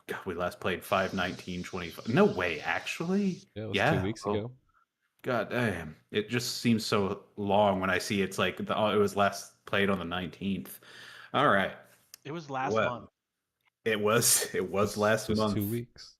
God, we last played 5/19/25. No way, actually? Yeah, it was 2 Yeah. weeks Oh, ago. God damn. It just seems so long when I see it's like it was last played on the 19th. All right. It was last Well, month. it was last Just month. 2 weeks.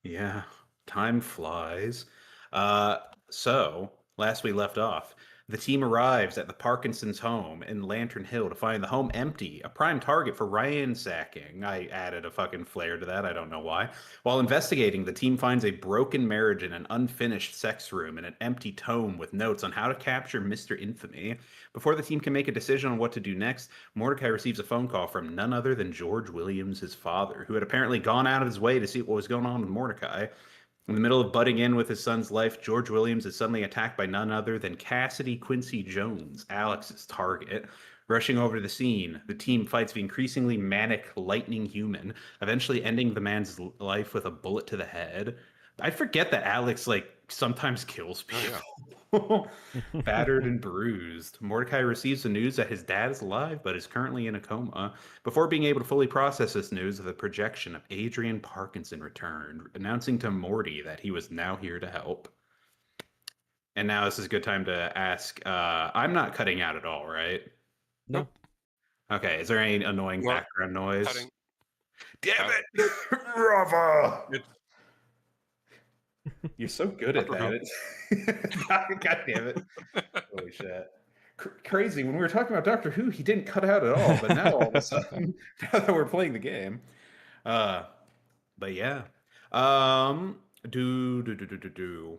Yeah, time flies. Uh, so, last we left off, the team arrives at the Parkinson's home in Lantern Hill to find the home empty, a prime target for ransacking. I added a fucking flair to that, I don't know why. While investigating, the team finds a broken marriage in an unfinished sex room and an empty tome with notes on how to capture Mr. Infamy. Before the team can make a decision on what to do next, Mordecai receives a phone call from none other than George Williams, his father, who had apparently gone out of his way to see what was going on with Mordecai. In the middle of butting in with his son's life, George Williams is suddenly attacked by none other than Cassidy Quincy Jones, Alex's target. Rushing over to the scene, the team fights the increasingly manic lightning human, eventually ending the man's life with a bullet to the head. I forget that Alex sometimes kills people. Battered and bruised, Mordecai receives the news that his dad is alive but is currently in a coma. Before being able to fully process this news, the projection of Adrian Parkinson returned, announcing to Morty that he was now here to help. And now this is a good time to ask. I'm not cutting out at all, right? No. Okay. Is there any annoying Well, background noise? cutting. Damn it, Rava! It's You're so good at Doctor that. God damn it! Holy shit! Crazy. When we were talking about Doctor Who, he didn't cut out at all. But now all of a sudden, now that we're playing the game, but yeah, do.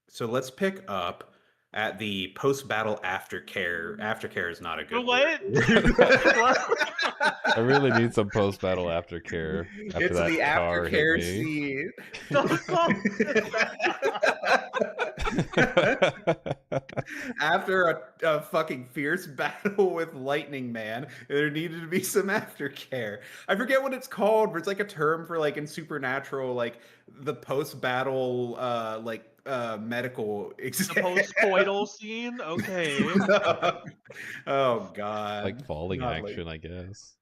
So let's pick up at the post-battle aftercare. Aftercare is not a good What? word. I really need some post-battle aftercare after It's that the car hit aftercare me. scene. After a fucking fierce battle with Lightning Man, there needed to be some aftercare. I forget what it's called, but it's like a term for like in Supernatural, like the post-battle medical The exam. post-coital scene? Okay. Oh God. Like falling Not action, I guess.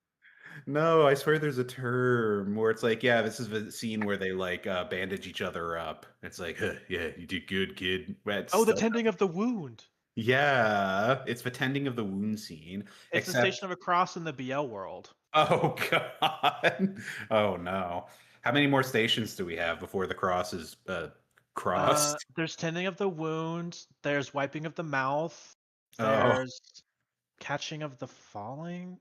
No, I swear there's a term where it's like, yeah, this is the scene where they bandage each other up. It's like, huh, yeah, you did good, kid. Oh, the tending of the wound. Yeah, it's the tending of the wound scene. It's the Station of a Cross in the BL world. Oh God. Oh no. How many more stations do we have before the cross is crossed? There's tending of the wound. There's wiping of the mouth. Oh. There's catching of the falling.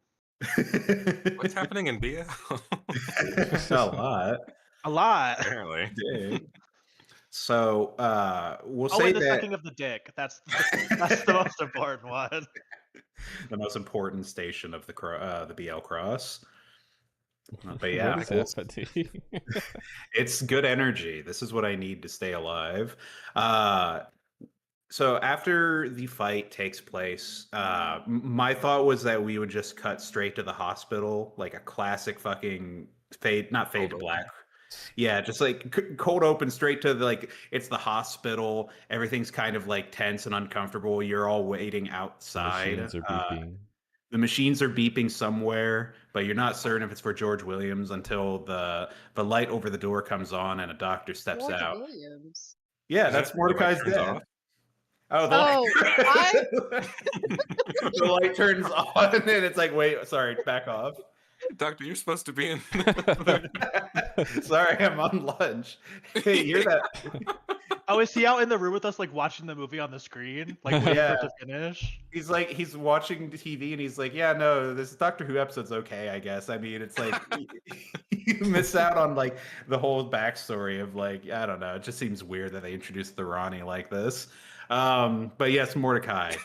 What's happening in BL? A lot. A lot. Apparently. Dang. So we'll Oh, say and the that sucking of the dick. That's the most important one. the most important station of the BL cross. But yeah, What is happening? it's good energy. This is what I need to stay alive. So after the fight takes place, my thought was that we would just cut straight to the hospital, like a classic fucking not fade to black. Yeah, just like cold open straight to it's the hospital. Everything's kind of like tense and uncomfortable. You're all waiting outside. Machines are beeping. The machines are beeping somewhere, but you're not certain if it's for George Williams until the light over the door comes on and a doctor steps George out. Williams. Yeah, that's Mordecai's dad. Oh, the the light turns on and it's like, wait, sorry, back off. Doctor, you're supposed to be in. Sorry, I'm on lunch. Hey, you're that. Oh, is he out in the room with us, like watching the movie on the screen, like waiting for it to finish? He's watching TV and he's like, yeah, no, this Doctor Who episode's okay, I guess. I mean, it's like you miss out on like the whole backstory of like, I don't know. It just seems weird that they introduced the Ronnie like this. But yes, Mordecai.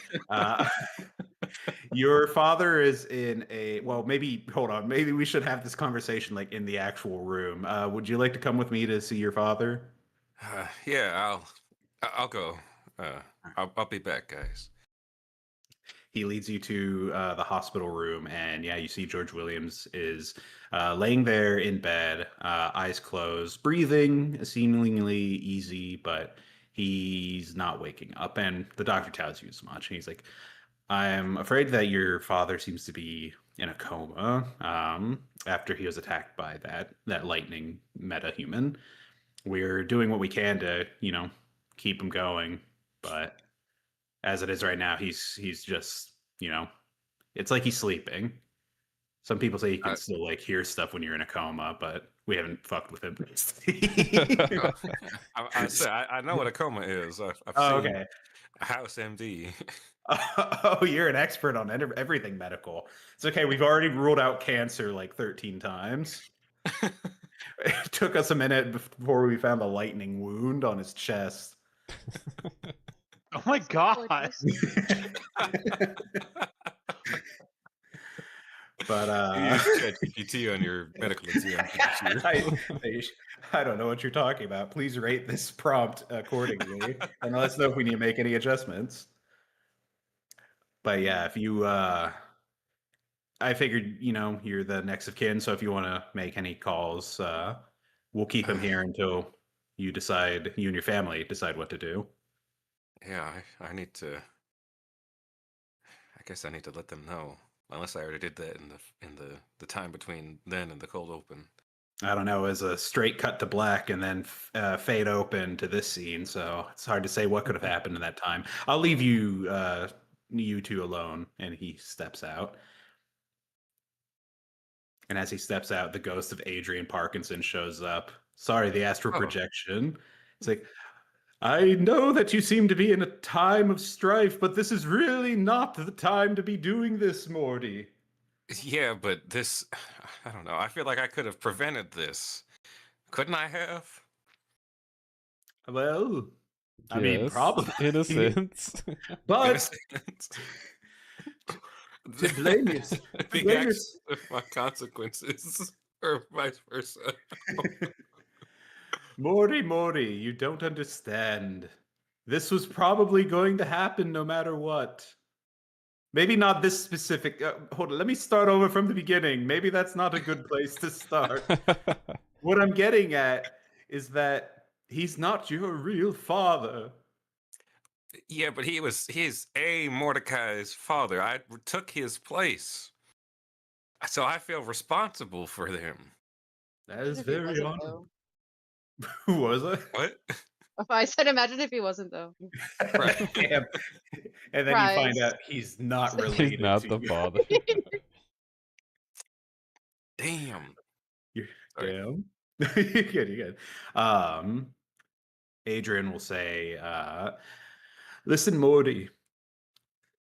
Your father is in maybe hold on. Maybe we should have this conversation like in the actual room. Would you like to come with me to see your father? Yeah, I'll go. I'll be back, guys. He leads you to the hospital room, and yeah, you see George Williams is laying there in bed, eyes closed, breathing seemingly easy, but he's not waking up. And the doctor tells you as much. And he's like, I'm afraid that your father seems to be in a coma after he was attacked by that lightning meta-human. We're doing what we can to, keep him going, but as it is right now, he's just, it's like he's sleeping. Some people say you can I, still like hear stuff when you're in a coma, but we haven't fucked with him. oh, I said I know what a coma is. I've Oh, seen okay. House MD. Oh, you're an expert on everything medical. It's okay. We've already ruled out cancer like 13 times. It took us a minute before we found the lightning wound on his chest. Oh my god. But You use ChatGPT on your medical exam. I don't know what you're talking about. Please rate this prompt accordingly and let us know if we need to make any adjustments. But yeah, if you I figured, you're the next of kin, so if you want to make any calls, we'll keep him here until you and your family decide what to do. Yeah, I need to. I guess I need to let them know. Unless I already did that in the time between then and the cold open. I don't know, as a straight cut to black and then fade open to this scene, so it's hard to say what could have happened in that time. I'll leave you two alone, and he steps out. And as he steps out, the ghost of Adrian Parkinson shows up. Sorry, the astral Oh. projection. It's like, I know that you seem to be in a time of strife, but this is really not the time to be doing this, Morty. Yeah, but this, I don't know. I feel like I could have prevented this. Couldn't I have? Well, I mean, Yes, probably. innocence. But Innocent. to blame you, to The blame your- actions of my consequences, or vice versa. Morty, you don't understand. This was probably going to happen no matter what. Maybe not this specific. Hold on, let me start over from the beginning. Maybe that's not a good place to start. What I'm getting at is that he's not your real father. Yeah, but he's a Mordecai's father. I took his place. So I feel responsible for them. That is Imagine if he very wasn't, honorable. though. Who was it? What? I said, imagine if he wasn't, though. Right. Damn. And then you find Surprise. out he's not related He's not to the you. father. Damn. You're, Sorry. damn. You're good. Adrian will say, listen, Morty.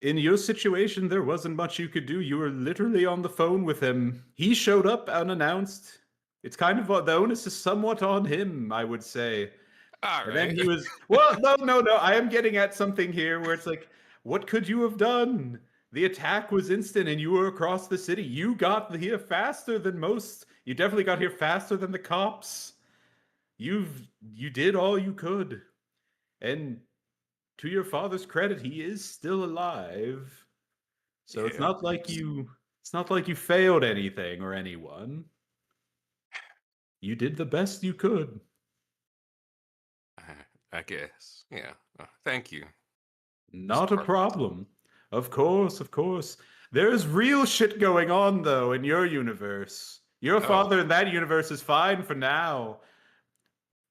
In your situation, there wasn't much you could do. You were literally on the phone with him. He showed up unannounced. It's kind of the onus is somewhat on him, I would say. All And then right. he was, well, no. I am getting at something here where it's like, what could you have done? The attack was instant and you were across the city. You got here faster than most. You definitely got here faster than the cops. You did all you could. And to your father's credit, he is still alive. So it's Yeah, not like you failed anything or anyone. You did the best you could. I guess. Yeah. Thank you. Not a Part- problem. Of course. There's real shit going on, though, in your universe. Your father in that universe is fine for now.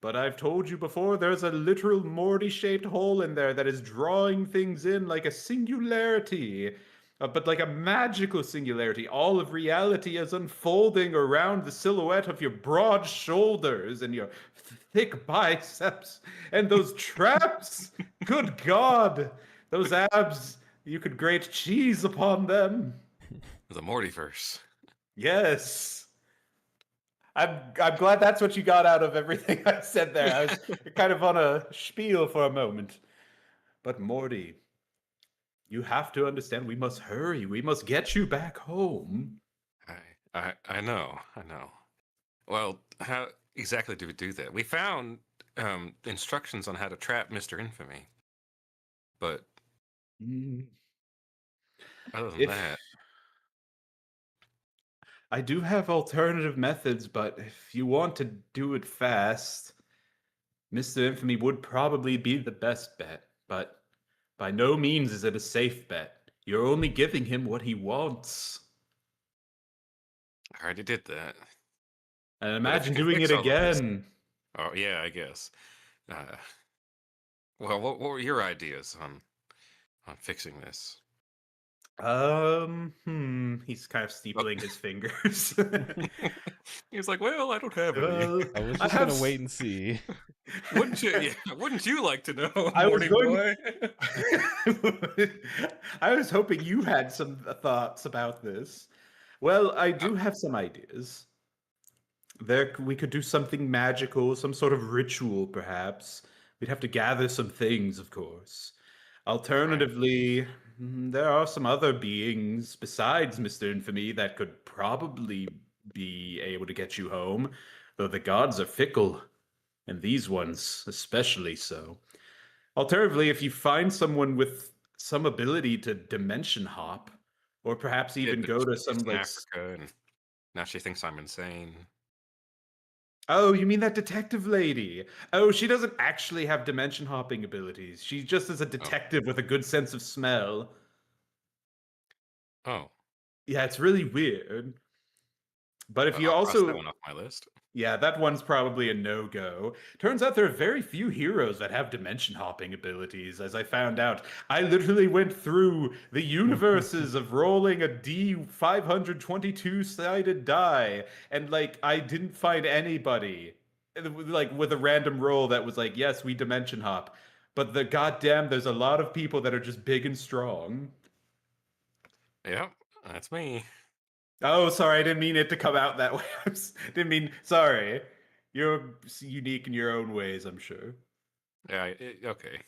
But I've told you before, there's a literal Morty-shaped hole in there that is drawing things in like a singularity. But like a magical singularity. All of reality is unfolding around the silhouette of your broad shoulders and your thick biceps and those traps. Good God. Those abs, you could grate cheese upon them. The Mortyverse. Yes. I'm glad that's what you got out of everything I said there. I was kind of on a spiel for a moment. But Morty, you have to understand we must hurry. We must get you back home. I know. Well, how exactly do we do that? We found instructions on how to trap Mr. Infamy. But other than that, I do have alternative methods, but if you want to do it fast, Mr. Infamy would probably be the best bet. But by no means is it a safe bet. You're only giving him what he wants. I already did that. And But if imagine you can doing it fix all of this- again. Oh yeah, I guess. Well, what were your ideas on fixing this? He's kind of steepling his fingers. He was like, "Well, I don't have any." Well, I was I just have gonna s- wait and see. Wouldn't you? Yeah, wouldn't you like to know, I was morning going- boy? I was hoping you had some thoughts about this. Well, I do have some ideas. We could do something magical, some sort of ritual, perhaps. We'd have to gather some things, of course. Alternatively, there are some other beings besides Mr. Infamy that could probably be able to get you home, though the gods are fickle, and these ones especially so. Alternatively, if you find someone with some ability to dimension hop, or perhaps Yeah, even but go to she's some in like Africa, and now she thinks I'm insane. Oh, you mean that detective lady? Oh, she doesn't actually have dimension hopping abilities. She just is a detective with a good sense of smell. Oh, Yeah, it's really weird. But if you I'll cross that also, one off my list. yeah, that one's probably a no-go. Turns out there are very few heroes that have dimension hopping abilities, as I found out. I literally went through the universes of rolling a D522-sided die, and like I didn't find anybody like with a random roll that was like, yes, we dimension hop. But the goddamn, there's a lot of people that are just big and strong. Yep, that's me. Oh, sorry, I didn't mean it to come out that way. Didn't mean, sorry. You're unique in your own ways, I'm sure. Yeah, okay.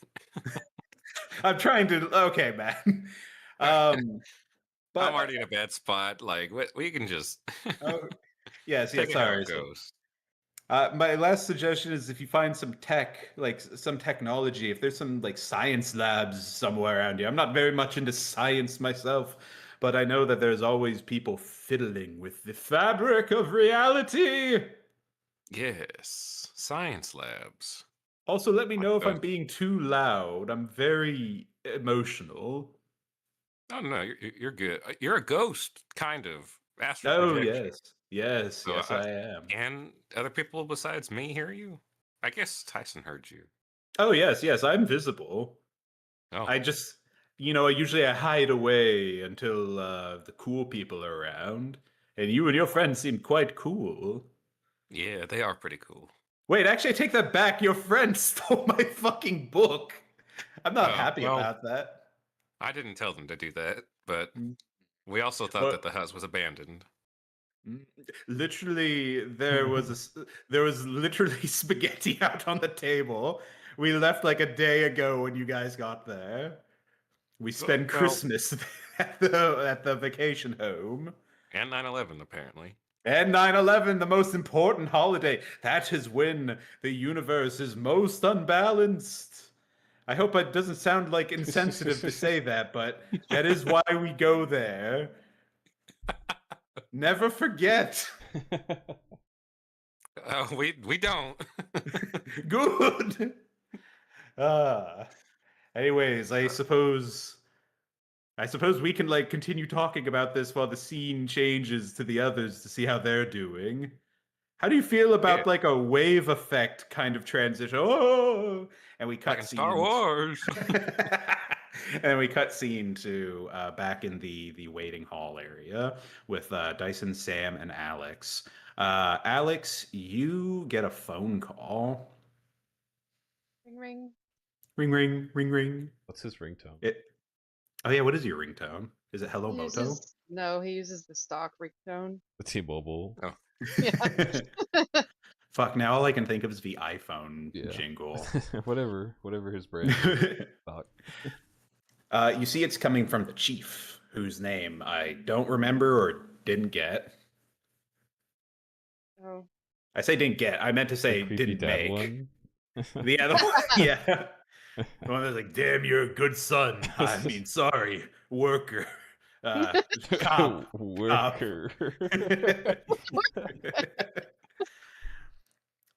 I'm trying to, okay, man. But I'm already in a bad spot. Like, we can just oh, yes, take yes, it how sorry. it goes. My last suggestion is if you find some tech, like some technology, if there's some like science labs somewhere around here. I'm not very much into science myself, but I know that there's always people fiddling with the fabric of reality. Yes, science labs. Also, let me Like know if those- I'm being too loud. I'm very emotional. Oh no, you're good. You're a ghost, kind of astral Oh, projection. yes. Yes, So, yes, I am. Can other people besides me hear you? I guess Tyson heard you. Oh, yes, yes, I'm visible. Oh, I just, usually I hide away until the cool people are around. And you and your friends seem quite cool. yeah, they are pretty cool. Wait, actually, I take that back. Your friend stole my fucking book. I'm not Oh, happy well, about that. I didn't tell them to do that, but Mm. we also thought Well- that the house was abandoned. Literally, there was literally spaghetti out on the table. We left like a day ago when you guys got there. We spent well- Christmas at the vacation home. And 9/11, apparently. And 9/11, the most important holiday. That is when the universe is most unbalanced. I hope it doesn't sound like insensitive to say that, but that is why we go there. Never forget. We don't. Good. Anyways, I suppose we can like continue talking about this while the scene changes to the others to see how they're doing. How do you feel about Yeah. like a wave effect kind of transition? Oh, and we cut Like in Star scene. Wars. And then we cut scene to back in the waiting hall area with Dyson, Sam, and Alex. Alex, you get a phone call. Ring ring. Ring, ring, ring, ring. What's his ringtone? Oh yeah, what is your ringtone? Is it Hello He Moto? uses, no, he uses the stock ringtone. The T-Mobile. Oh. Yeah. Fuck, now all I can think of is the iPhone Yeah. jingle. whatever his brand is. Fuck. You see it's coming from the chief, whose name I don't remember or didn't get. Oh. I say didn't get, I meant to say The creepy didn't dad make. one. The other one, yeah. The one that's like, damn, you're a good son. I mean, sorry, worker. Cop. Worker.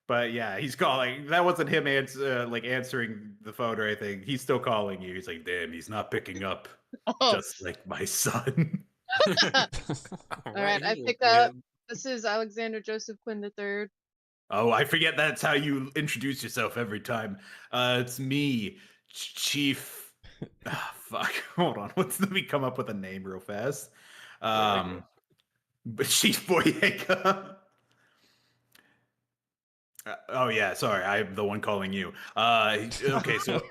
But yeah, he's calling. That wasn't him answering the phone or anything. He's still calling you. He's like, damn, he's not picking up. Oh. Just like my son. All right, I here, pick up. kid. This is Alexander Joseph Quinn III. Oh, I forget that's how you introduce yourself every time. It's me, Chief. Fuck. Hold on. Let me come up with a name real fast. But Chief Boyega. Oh yeah, sorry, I'm the one calling you. Okay, so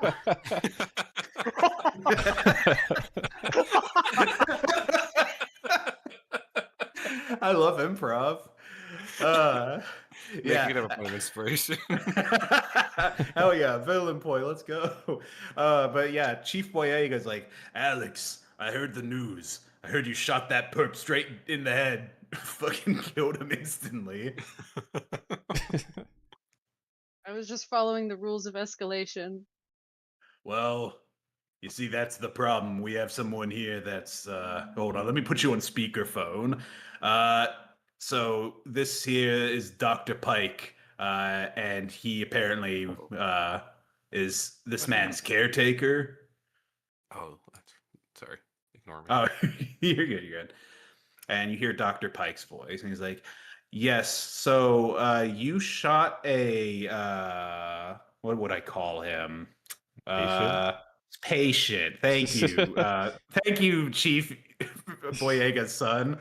I love improv. Make Yeah. it a point of inspiration. Hell yeah, villain boy, let's go. But yeah, Chief Boyega's like, Alex, I heard the news. I heard you shot that perp straight in the head. Fucking killed him instantly. I was just following the rules of escalation. Well, you see, that's the problem. We have someone here that's hold on, let me put you on speakerphone. So this here is Dr. Pike, and he apparently is this man's caretaker. Oh, sorry. Ignore me. Oh, you're good, you're good. And you hear Dr. Pike's voice, and he's like, yes, so you shot a what would I call him? Patient? Patient. Thank you. Thank you, Chief Boyega's son.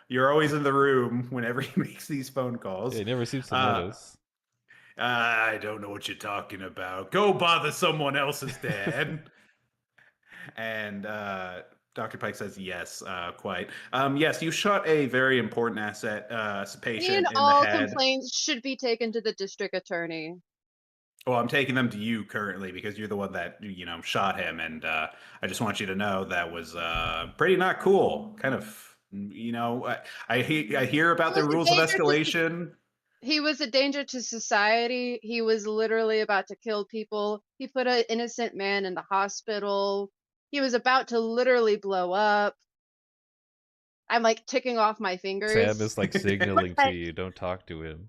You're always in the room whenever he makes these phone calls. Yeah, he never seems to Uh, notice. I don't know what you're talking about. Go bother someone else's dad. And Dr. Pike says, yes, quite. Yes, you shot a very important asset, patient And in the all head. complaints should be taken to the district attorney. Well, I'm taking them to you currently because you're the one that, shot him. And I just want you to know that was pretty not cool. Kind of, I hear about the Well, the rules of danger to- escalation. He was a danger to society. He was literally about to kill people. He put an innocent man in the hospital. He was about to literally blow up. I'm like ticking off my fingers. Sam is like signaling to But- you, don't talk to him.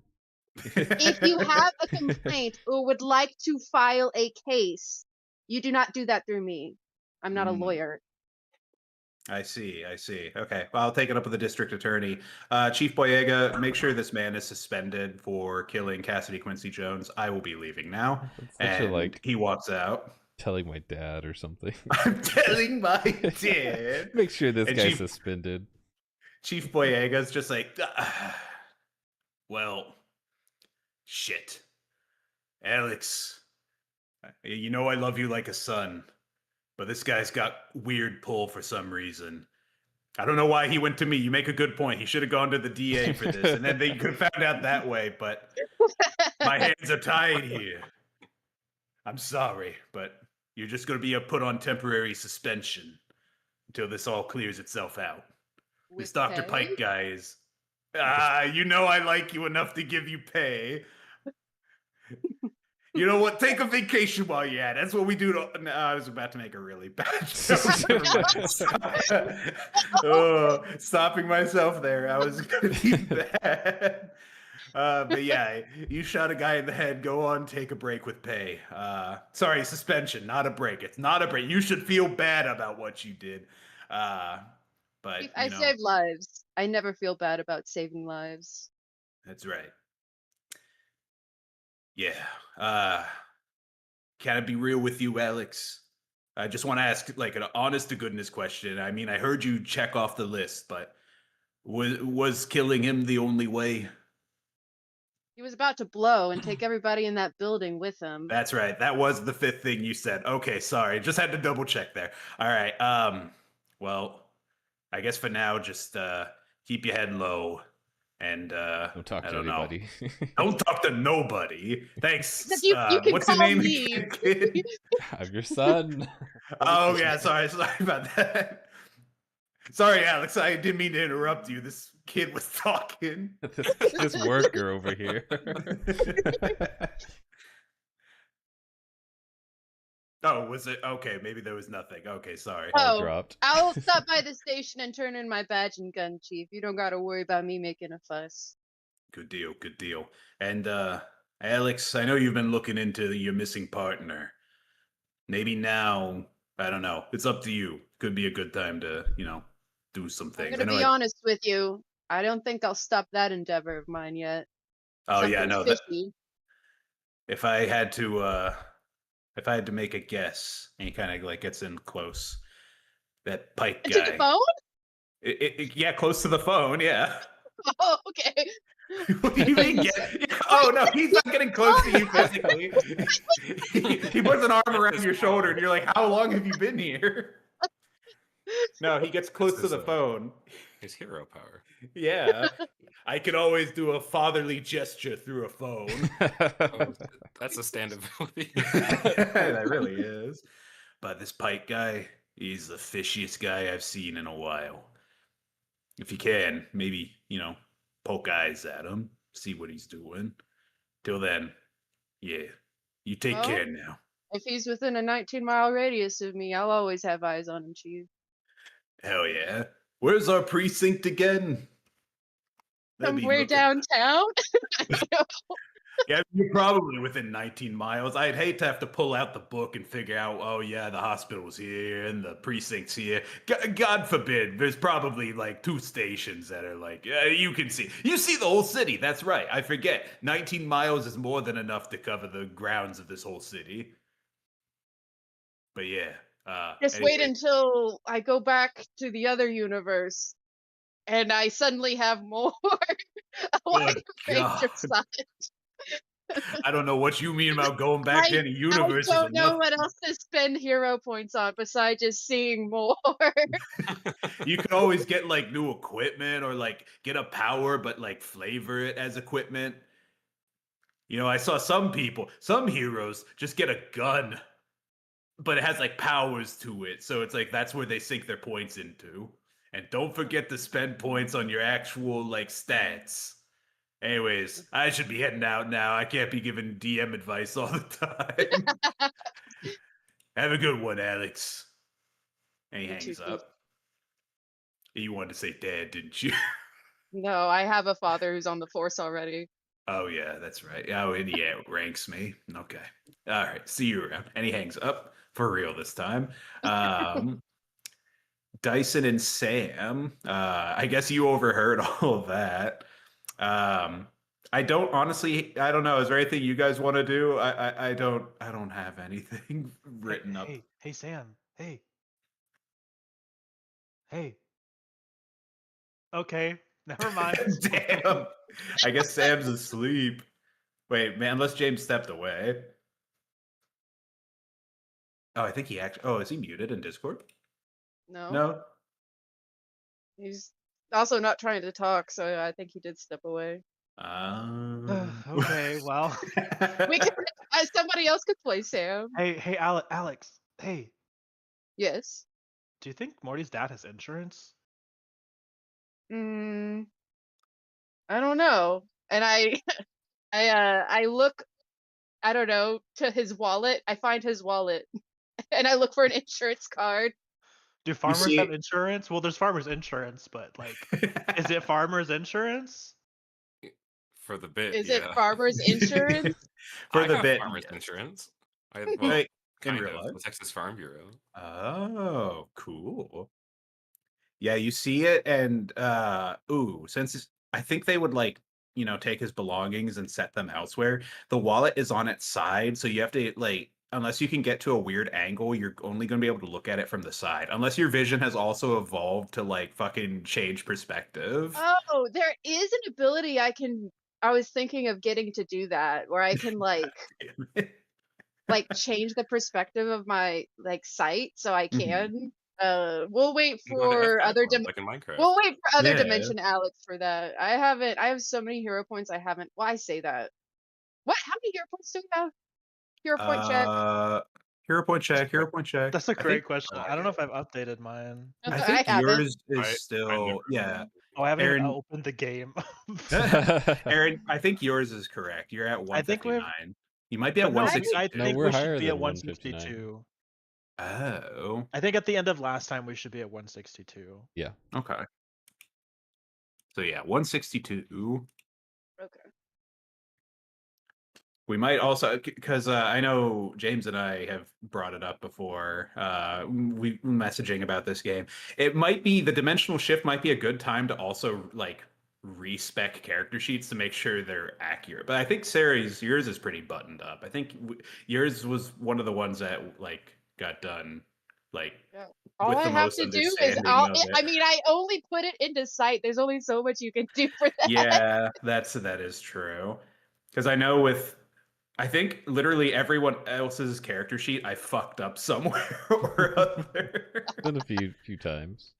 If you have a complaint or would like to file a case, you do not do that through me. I'm not a lawyer. I see. Okay. Well, I'll take it up with the district attorney. Chief Boyega, make sure this man is suspended for killing Cassidy Quincy Jones. I will be leaving now. It's such a, And he walks out. telling my dad or something. I'm telling my dad. Make sure this And guy's suspended. Chief Boyega's just like, well, shit. Alex, you know I love you like a son, but this guy's got weird pull for some reason. I don't know why he went to me. You make a good point. He should have gone to the DA for this, and then they could have found out that way, but my hands are tied here. I'm sorry, but you're just going to be put on temporary suspension until this all clears itself out. This With Dr. pay? Pike guy is... you know I like you enough to give you pay. You know what? Take a vacation while you're at it. That's what we do. No, I was about to make a really bad joke. Never mind. Oh, stopping myself there. I was going to be bad. But yeah, you shot a guy in the head. Go on, take a break with pay. Sorry, suspension, not a break. It's not a break. You should feel bad about what you did. But I saved lives. I never feel bad about saving lives. That's right. Yeah. Can I be real with you, Alex? I just want to ask like an honest to goodness question. I mean, I heard you check off the list, but was killing him the only way? He was about to blow and take everybody in that building with him. That's right. That was the fifth thing you said. Okay, sorry. Just had to double check there. All right. Well, I guess for now, just keep your head low and Don't talk to anybody. Don't talk to nobody. Thanks. You can what's your call name me. again, kid? I'm your son. Oh yeah, sorry about that. Sorry, Alex, I didn't mean to interrupt you. This kid was talking. this worker over here. Oh, was it? Okay, maybe there was nothing. Okay, sorry. All Oh, dropped. I'll stop by the station and turn in my badge and gun, Chief. You don't gotta worry about me making a fuss. Good deal, good deal. And Alex, I know you've been looking into your missing partner. Maybe now, I don't know. It's up to you. Could be a good time to, do some I'm things. gonna be honest with you. I don't think I'll stop that endeavor of mine yet. Oh yeah, Something no. fishy. If I had to make a guess, and he kind of like gets in close, that Pike To the guy. phone? Yeah, close to the phone. Yeah. Oh, okay. What do you mean? Oh no, he's not getting close to you physically. He puts an arm around your shoulder, and you're like, "How long have you been here?" No, he gets close to the phone. His hero power. Yeah, I can always do a fatherly gesture through a phone. Oh, that's a stand ability. That really is. But this Pike guy, he's the fishiest guy I've seen in a while. If you can, maybe, poke eyes at him, see what he's doing. Till then, yeah, you take Well, care now. if he's within a 19-mile radius of me, I'll always have eyes on him, Chief. Hell yeah. Where's our precinct again? That'd be Somewhere looking- downtown? Yeah, you're probably within 19 miles. I'd hate to have to pull out the book and figure out, oh yeah, the hospital's here and the precinct's here. God forbid, there's probably like 2 stations that are like, you can see. You see the whole city, that's right. I forget. 19 miles is more than enough to cover the grounds of this whole city. But yeah. Just wait until I go back to the other universe and I suddenly have more wide range of God. sight. I don't know what you mean about going back to any universe. I don't know what else to spend hero points on besides just seeing more. You can always get like new equipment or like get a power, but like flavor it as equipment. I saw some heroes just get a gun, but it has like powers to it. So it's like that's where they sink their points into. And don't forget to spend points on your actual like stats. Anyways, I should be heading out now. I can't be giving DM advice all the time. Have a good one, Alex. And he You hangs too, up. You wanted to say dad, didn't you? No, I have a father who's on the force already. Oh, yeah, that's right. Oh, and yeah, it ranks me. Okay. All right. See you around. And he hangs up for real this time. Dyson and Sam, I guess you overheard all of that. I don't know. Is there anything you guys want to do? I don't have anything written up. Hey, Sam. Hey. Okay, never mind. Damn. I guess Sam's asleep. Wait, man, unless James stepped away. Oh, I think he actually. Oh, is he muted in Discord? No. He's also not trying to talk, so I think he did step away. Okay, well. We could, somebody else could play Sam. Hey, Alex. Hey, Yes. do you think Morty's dad has insurance? I don't know. And I look, I don't know, to his wallet. I find his wallet, and I look for an insurance card. Do farmers see- have insurance? Well, there's farmers insurance, but like, is it farmers insurance? For the bit, Is yeah. it farmers insurance? For I the have bit. farmers yes. insurance. Wait, in Kind real of. life? The Texas Farm Bureau. Oh, cool. Yeah, you see it, and I think they would like, take his belongings and set them elsewhere. The wallet is on its side, so you have to like, unless you can get to a weird angle, you're only going to be able to look at it from the side. Unless your vision has also evolved to like fucking change perspective. Oh, there is an ability I was thinking of getting to do that, where I can like change the perspective of my like sight so I can. We'll wait You go to for F5 other mode, like in Minecraft. we'll wait for other Yeah. dimension Alex for that. I have so many hero points I haven't. Well, I say that. What? How many hero points do we have? Hero point check. Hero point check. Hero point check. That's a I great think- question. I don't know if I've updated mine. I I think haven't. yours is I still never- yeah. Oh, I haven't even Aaron- opened the game. Aaron, I think yours is correct. You're at I think we're- 159. You might be at But no, 160. I No, think we're we higher should be than at 159. 162. Oh, I think at the end of last time we should be at 162. okay. So yeah, 162. Okay. We might also, because I know James and I have brought it up before. We messaging about this game. It might be the dimensional shift might be a good time to also like respec character sheets to make sure they're accurate. But I think Sarah's yours is pretty buttoned up. I think yours was one of the ones that like got done like Yeah. All with I the have most to do is understanding of I it. mean, I only put it into site. There's only so much you can do for that. Yeah, that is true. Because I know with I think literally everyone else's character sheet I fucked up somewhere or other. Been a few times.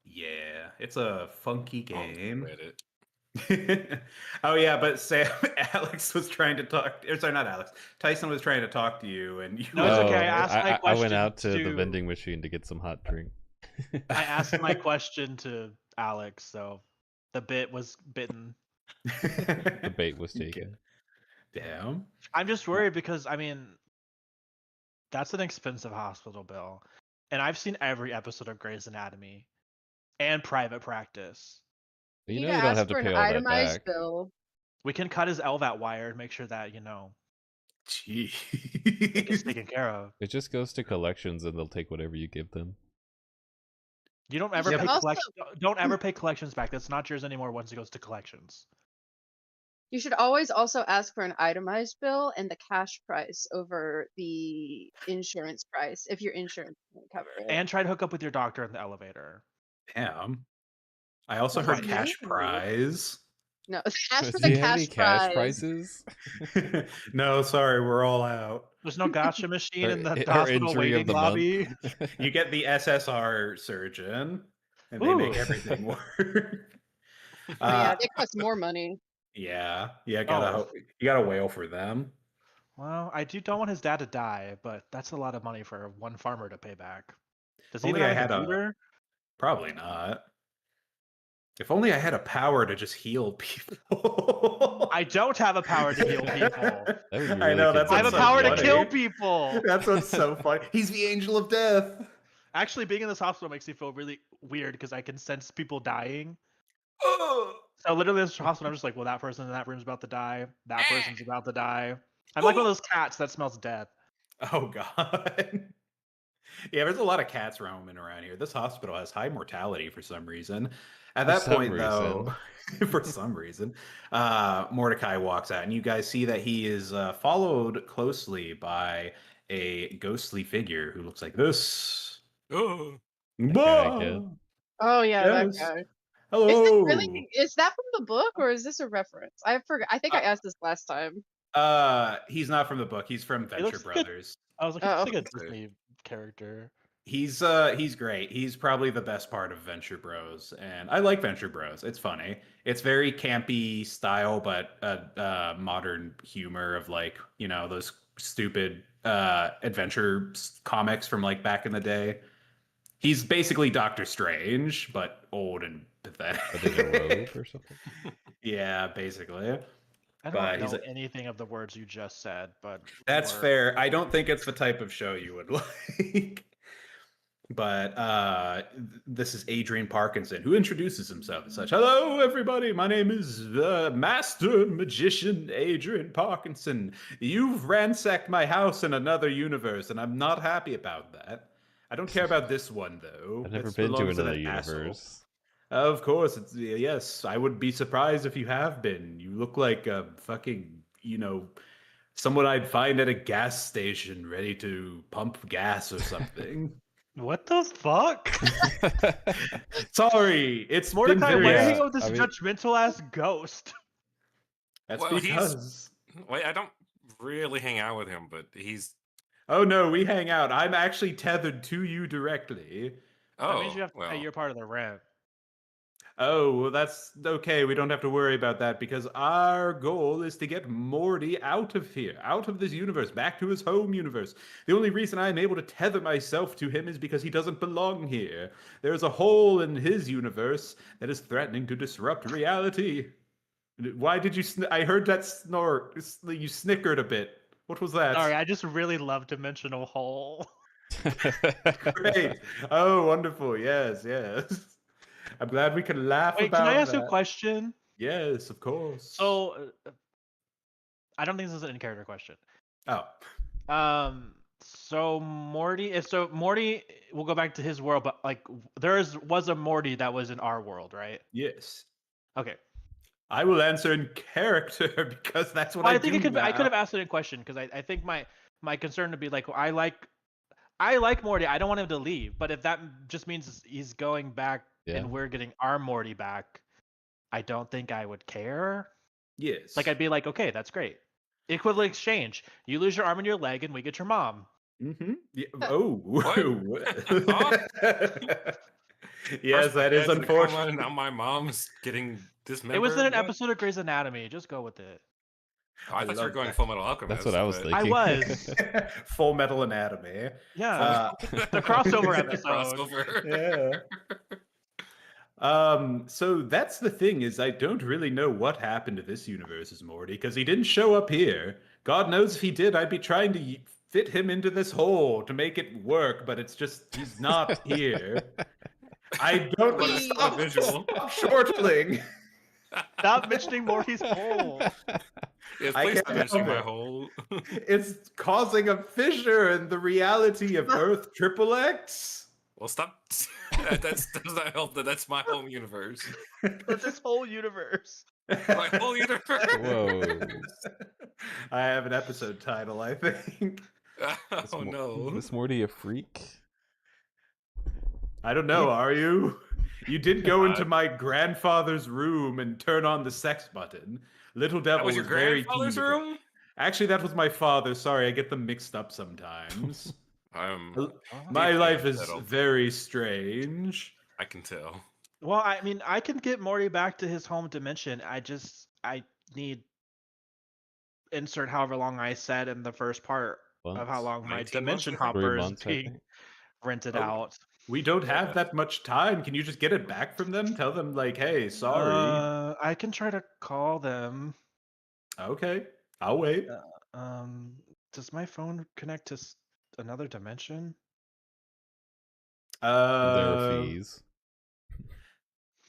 Yeah, it's a funky game. Reddit. Oh yeah, but Sam, Alex was trying to talk. Or sorry, not Alex. Tyson was trying to talk to you, and you. No, it's okay. I asked my I went question out to the to- vending machine to get some hot drink. I asked my question to Alex, so the bit was bitten. The bait was taken. Damn. I'm just worried because I mean, that's an expensive hospital bill, and I've seen every episode of Grey's Anatomy and Private Practice. You need know to you don't ask have to for an pay all that itemized back. bill. We can cut his LVAT wire and make sure that it gets Jeez. taken care of. It just goes to collections and they'll take whatever you give them. You don't ever should pay also- don't ever pay collections back. That's not yours anymore once it goes to collections. You should always also ask for an itemized bill and the cash price over the insurance price if your insurance can cover it. And try to hook up with your doctor in the elevator. Damn. I also What heard does cash that mean? prize. No, ask for Do the you have any cash cash prize. prices? No, sorry, we're all out. There's no gotcha machine in the Our hospital injury waiting of the lobby. month. You get the SSR surgeon, and they make Ooh. everything work. Oh yeah, they cost more money. Yeah, you Oh. gotta wail for them. Well, I don't want his dad to die, but that's a lot of money for one farmer to pay back. Does he Only even I have a had a- computer? Probably not. If only I had a power to just heal people. I don't have a power to heal people. That would be I know, that's I have a so power to funny. kill people. That's what's so funny. He's the angel of death. Actually, being in this hospital makes me feel really weird because I can sense people dying. Oh. So literally, this hospital, I'm just like, well, that person in that room's about to die. That person's about to die. I'm like one of those cats that smells death. Oh god. Yeah, there's a lot of cats roaming around here. This hospital has high mortality for some reason. At For that some point, though, for some reason, Mordecai walks out, and you guys see that he is followed closely by a ghostly figure who looks like this. Oh, guy, kid. Oh yeah, Yes. that guy. Hello. Is this really? Is that from the book or is this a reference? I forgot. I think I asked this last time. He's not from the book. He's from Venture looks like a- Brothers. I was like, Oh. it's like a Disney character. He's great. He's probably the best part of Venture Bros, and I like Venture Bros. It's funny. It's very campy style, but modern humor of like those stupid adventure comics from like back in the day. He's basically Doctor Strange, but old and pathetic. But in a robe or something? Yeah, basically. I But don't he's know a- anything of the words you just said, but That's sure. fair. I don't think it's the type of show you would like. But this is Adrian Parkinson, who introduces himself as such. Hello, everybody. My name is Master Magician Adrian Parkinson. You've ransacked my house in another universe, and I'm not happy about that. I don't care about this one, though. I've never It been to belongs another an asshole. universe. Of course, yes. I would be surprised if you have been. You look like a fucking, someone I'd find at a gas station ready to pump gas or something. What the fuck? Sorry, it's Mordecai, been why very... are you Yeah, with this I mean- judgmental ass ghost? That's Well, because... wait, I don't really hang out with him, but he's. Oh no, we hang out. I'm actually tethered to you directly. Oh, That means you have to well. pay your part of the rent. Oh, well, that's okay. We don't have to worry about that because our goal is to get Morty out of here, out of this universe, back to his home universe. The only reason I'm able to tether myself to him is because he doesn't belong here. There's a hole in his universe that is threatening to disrupt reality. Why did you? I heard that snort. You snickered a bit. What was that? Sorry, I just really love dimensional hole. Great. Oh, wonderful. Yes, yes. I'm glad we can laugh Wait, about can I ask that. you a question? Yes, of course. So, I don't think this is an in-character question. Oh. So Morty will go back to his world, but like was a Morty that was in our world, right? Yes. Okay. I will answer in character because that's what Well, I I think do it could. I could now. have asked it in question because I think my concern would be like, well, I like Morty. I don't want him to leave. But if that just means he's going back Yeah. and we're getting our Morty back, I don't think I would care. Yes. Like I'd be like, okay, that's great. Equivalent exchange. You lose your arm and your leg, and we get your mom. Mm-hmm. Yeah. Oh. Yes, First my that is dad's in a coma, unfortunate. and now my mom's getting dismembered. It was in an What? episode of Grey's Anatomy. Just go with it. Oh, I I thought you were love going that. Full Metal Alchemist. That's what I was but- thinking. I was. Full Metal Anatomy. Yeah. The crossover The episode. crossover. Yeah. So that's the thing is I don't really know what happened to this universe's Morty because he didn't show up here. God knows if he did, I'd be trying to fit him into this hole to make it work, but it's just he's not here. I don't What a stop, visual. stop shortling. Stop mentioning Morty's hole. Yes, I please can't stop mentioning help my it. whole. It's causing a fissure in the reality of Earth Triple X. Well, stop. That does not help. That's my home universe. That's his whole universe. My whole universe. Whoa. I have an episode title, I think. Oh no. Is Morty a freak? I don't know, are you? You did go into my grandfather's room and turn on the sex button. Little That Devil was your very grandfather's keen to- room? Actually, that was my father. Sorry, I get them mixed up sometimes. Oh, My deeply life is unsettled. very strange. I can tell. Well, I mean, I can get Morty back to his home dimension. I need insert however long I said in the first part of how Months? long my 19 months, dimension I think? 3 hopper is months, I being think. rented Oh. out. We don't have Yeah. that much time. Can you just get it back from them? Tell them, like, hey, sorry. I can try to call them. Okay, I'll wait. Does my phone connect to another dimension? There are Uh, fees.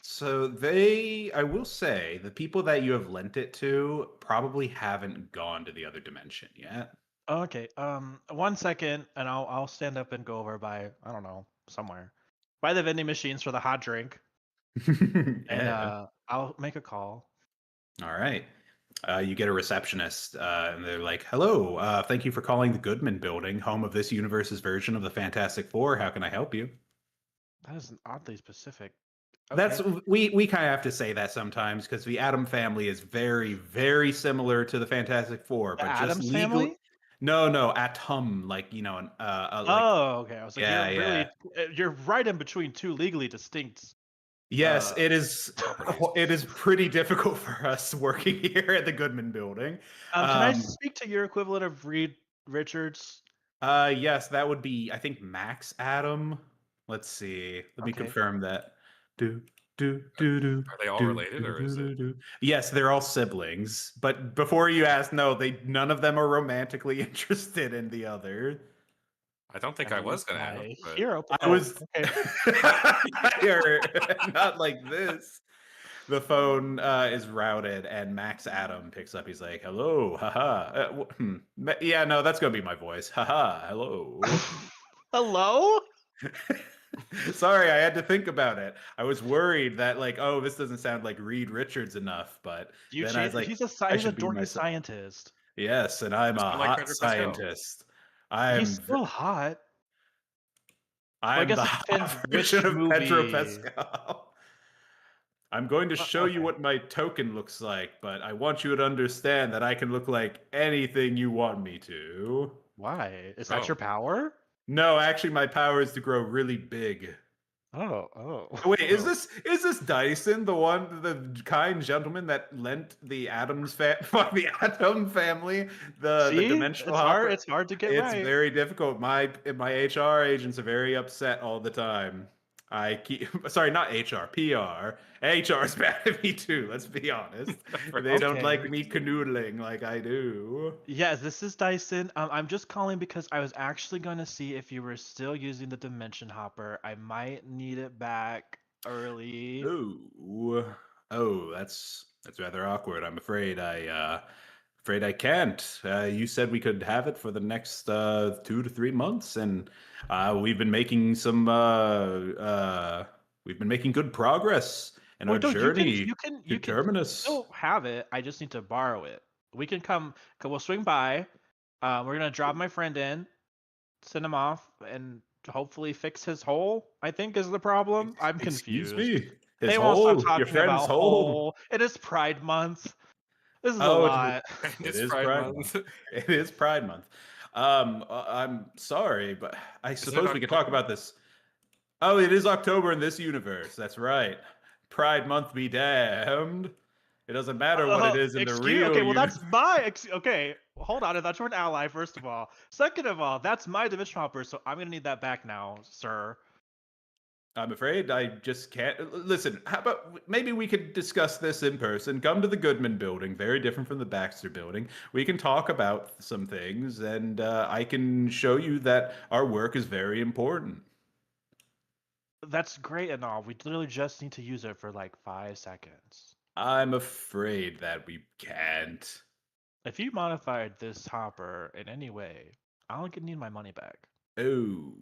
So I will say, the people that you have lent it to probably haven't gone to the other dimension yet. Okay. 1 second, and I'll stand up and go over by I don't know somewhere, by the vending machines for the hot drink, and Yeah. I'll make a call. All right. You get a receptionist, and they're like, "Hello, thank you for calling the Goodman Building, home of this universe's version of the Fantastic Four. How can I help you?" That is oddly specific. That's Okay. we kind of have to say that sometimes because the Atom family is very, very similar to the Fantastic Four, The but Addams just legal. family. No, Atom, like like Oh, okay. I was like, Yeah, you're really, you're right in between two legally distinct. yes, it is. properties. It is pretty difficult for us working here at the Goodman Building. Can I Um, speak to your equivalent of Reed Richards? Yes, that would be, I think, Max Atom. Let's see. Let me Okay. confirm that. Do do do do. Are they all do, related, do, or is do, it? do. Yes, they're all siblings. But before you ask, no, none of them are romantically interested in the other. I don't think I was gonna have. My But hero. I was okay. not like this. The phone is routed, and Max Adam picks up. He's like, "Hello, haha." Yeah, no, that's gonna be my voice. Haha, hello. Hello. Sorry, I had to think about it. I was worried that, like, oh, this doesn't sound like Reed Richards enough, but You then I was like, he's a I he's a should be dorky myself. scientist. Yes, and I'm a Just like hot Pedro Pascal. scientist. I'm He's still hot. I I'm guess the it depends hot which version of Pedro movie. Pascal. I'm going to show you okay. what my token looks like, but I want you to understand that I can look like anything you want me to. Why? Is that Oh. your power? No, actually, my power is to grow really big. Oh. Wait, is Oh. this Dyson, the kind gentleman that lent the the Atom family the See, dimensional it's hopper? hard. It's hard to get It's right. very difficult. My HR agents are very upset all the time. I keep sorry, not HR, PR. HR is bad at me too. Let's be honest. They don't Okay. like me canoodling like I do. Yes, this is Dyson. I'm just calling because I was actually going to see if you were still using the dimension hopper. I might need it back early. Oh, that's rather awkward. I'm afraid I can't. You said we could have it for the next 2 to 3 months, and we've been making some we've been making good progress. and Well, our no, journey you to can Terminus. still have it. I just need to borrow it. We can come. We'll swing by. We're gonna drop my friend in, send him off, and hopefully fix his hole. I think is the problem. I'm Excuse confused. me, his They won't stop hole, your talking friend's about hole. hole. It is Pride Month. This is a Oh, lot. And it it's is Pride Pride Month. Month. It is Pride Month. I'm sorry, but I Isn't it suppose we could talk October? about this. Oh, it is October in this universe. That's right. Pride Month be damned. It doesn't matter what it is in the Excuse. real Okay, well universe. that's my. Okay, hold on. I thought you were an ally. First of all. Second of all, that's my dimension hopper. So I'm gonna need that back now, sir. I'm afraid I just can't. Listen, how about maybe we could discuss this in person? Come to the Goodman building, very different from the Baxter building. We can talk about some things, and I can show you that our work is very important. That's great and all. We literally just need to use it for like 5 seconds. I'm afraid that we can't. If you modified this hopper in any way, I'll need my money back. Oh,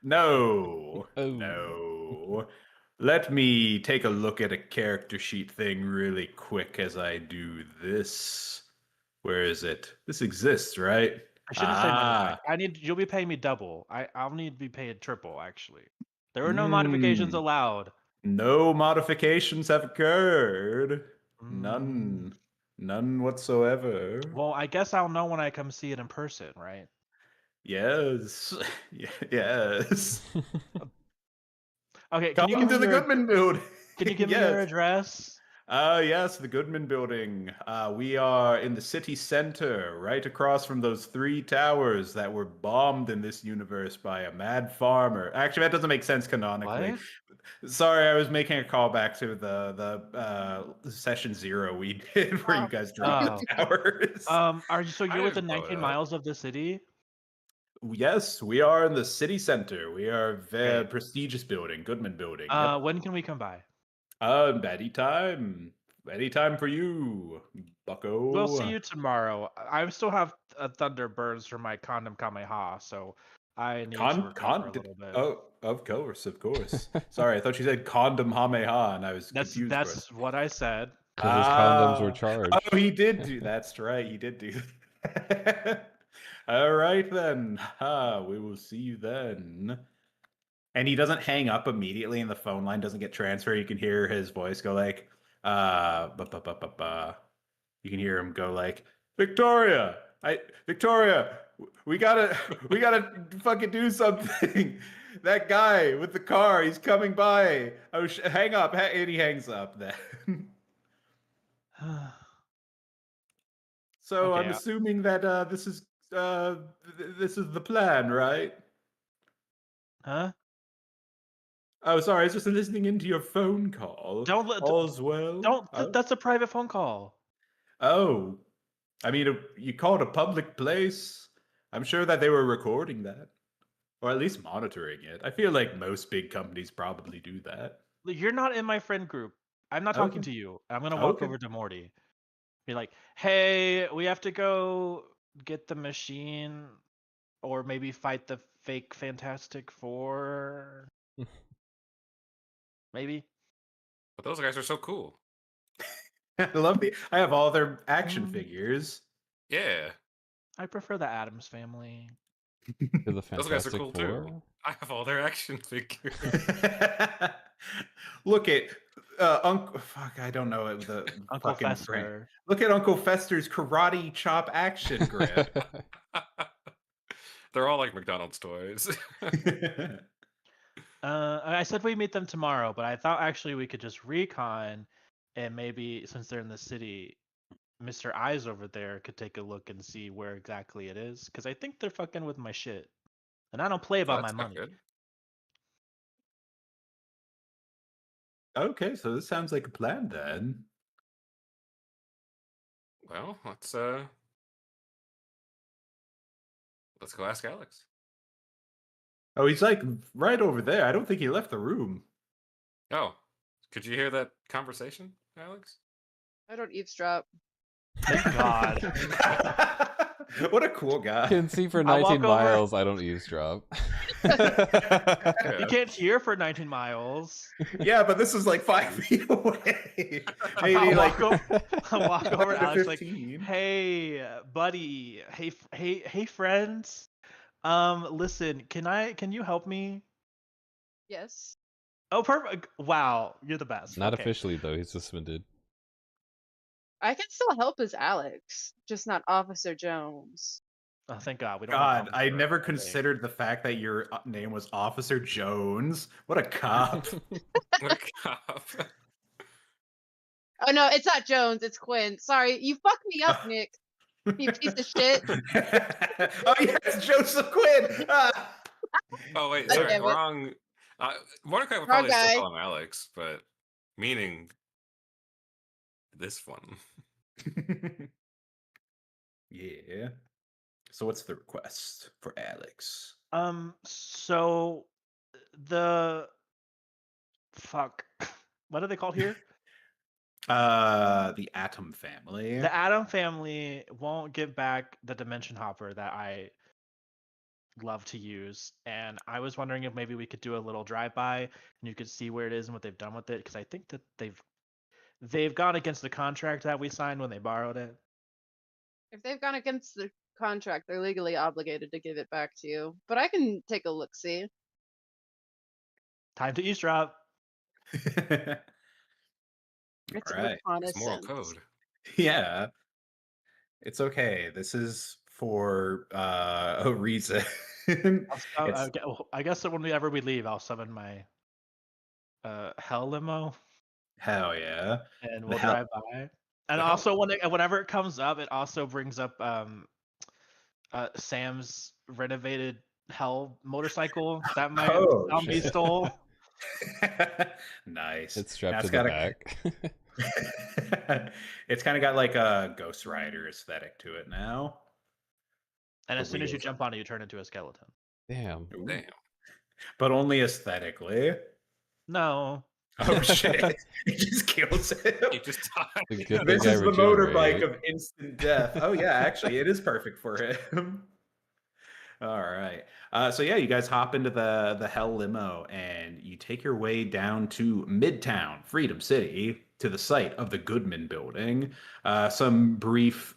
no, Oh. no. Let me take a look at a character sheet thing really quick as I do this. Where is it? This exists, right? I shouldn't say money back. You'll be paying me double. I'll need to be paid triple, actually. There are no modifications Mm, allowed. no modifications have occurred. Mm, None whatsoever. Well, I guess I'll know when I come see it in person, right? Yes. Yes. Okay, can you Come give to me the your Goodman building. can you give me your Yes. address? Yes, the Goodman building. We are in the city center, right across from those 3 towers that were bombed in this universe by a mad farmer. Actually, that doesn't make sense canonically. What? Sorry, I was making a callback to the session 0 we did where you guys dropped the towers. Are you so I you're didn't within blow it 19 up. miles of the city? Yes, we are in the city center. We are a very Okay. prestigious building, Goodman building. Yep. When can we come by? Anytime. Anytime for you, bucko. We'll see you tomorrow. I still have thunder burns from my condom kamehameha, so I need to recover a little bit. Oh, of course, of course. Sorry, I thought you said condom hameha, and I was That's confused. for a that's what I said. Because his condoms were Ah. charged. Oh, he did do. That's right, he did do that. All right then. We will see you then. And he doesn't hang up immediately, and the phone line doesn't get transferred. You can hear his voice go like, You can hear him go like, Victoria, Victoria, we gotta fucking do something. That guy with the car, he's coming by. Oh, hang up, and he hangs up then. So Okay, I'm assuming that this is the plan, right? huh? Oh, sorry, I was just listening into your phone call. Don't let All's well. don't. That's a private phone call. Oh, I mean, you called a public place. I'm sure that they were recording that, or at least monitoring it. I feel like most big companies probably do that. You're not in my friend group. I'm not talking Okay. to you. I'm gonna walk Okay. over to Morty. Be like, hey, we have to go get the machine, or maybe fight the fake Fantastic Four. Maybe. But those guys are so cool. I love I have all their action figures. Yeah, I prefer the Addams Family. To the those guys are Fantastic cool Four. too. I have all their action figures. Look at Uncle. Fuck, I don't know the Uncle fucking Fester. Look at Uncle Fester's karate chop action grip. They're all like McDonald's toys. I said we meet them tomorrow, but I thought actually we could just recon, and maybe since they're in the city, Mr. Eyes over there could take a look and see where exactly it is, because I think they're fucking with my shit, and I don't play about my That's not money. good. Okay, so this sounds like a plan then. Well, let's go ask Alex. Oh, he's like right over there. I don't think he left the room. Oh, could you hear that conversation, Alex? I don't eavesdrop. Thank God. What a cool guy. Can see for I walk 19 over- miles. I don't eavesdrop. You Yeah. can't hear for 19 miles. Yeah, but this is like 5 feet away. I Maybe like walk over to 10 to Alex like, 15. "Hey, buddy. Hey, friends. Listen, can you help me?" Yes. Oh, perfect. Wow, you're the best. Not Okay. officially though. He's suspended. I can still help as Alex, just not Officer Jones. Oh, thank God we don't. have God, I officer, never I think. considered the fact that your name was Officer Jones. What a cop. What a cop. Oh no, it's not Jones, it's Quinn. Sorry, you fucked me up, Nick. You piece of shit. Oh, yeah, it's Joseph Quinn. Ah. Oh wait, God sorry, damn it. wrong. Mordecai would Wrong probably still guy. call him Alex, but meaning this one. Yeah. So what's the request for Alex? So the fuck, what are they called here? The Atom family. The Atom family won't give back the dimension hopper that I love to use, and I was wondering if maybe we could do a little drive-by and you could see where it is and what they've done with it, because I think that they've gone against the contract that we signed when they borrowed it. If they've gone against the contract, they're legally obligated to give it back to you. But I can take a look see. Time to eavesdrop. It's All right. It's moral reconnaissance. code. Yeah. It's okay. This is for a reason. It's I guess that whenever we leave, I'll summon my hell limo hell yeah. and The we'll hell- drive by. And the hell- also, whenever it comes up, it also brings up Sam's renovated hell motorcycle that my Oh, zombie shit. stole. Nice. It's strapped Now to it's the got back. It's kind of got like a Ghost Rider aesthetic to it now. And The as soon as you wheels. jump on it, you turn into a skeleton. Damn. Ooh. Damn. But only aesthetically. No. Oh shit! He just kills him. You just died. The good This thing I is the motorbike regenerate. of instant death. Oh yeah, actually, it is perfect for him. All right. So yeah, you guys hop into the Hell limo and you take your way down to Midtown, Freedom City, to the site of the Goodman Building. Some brief,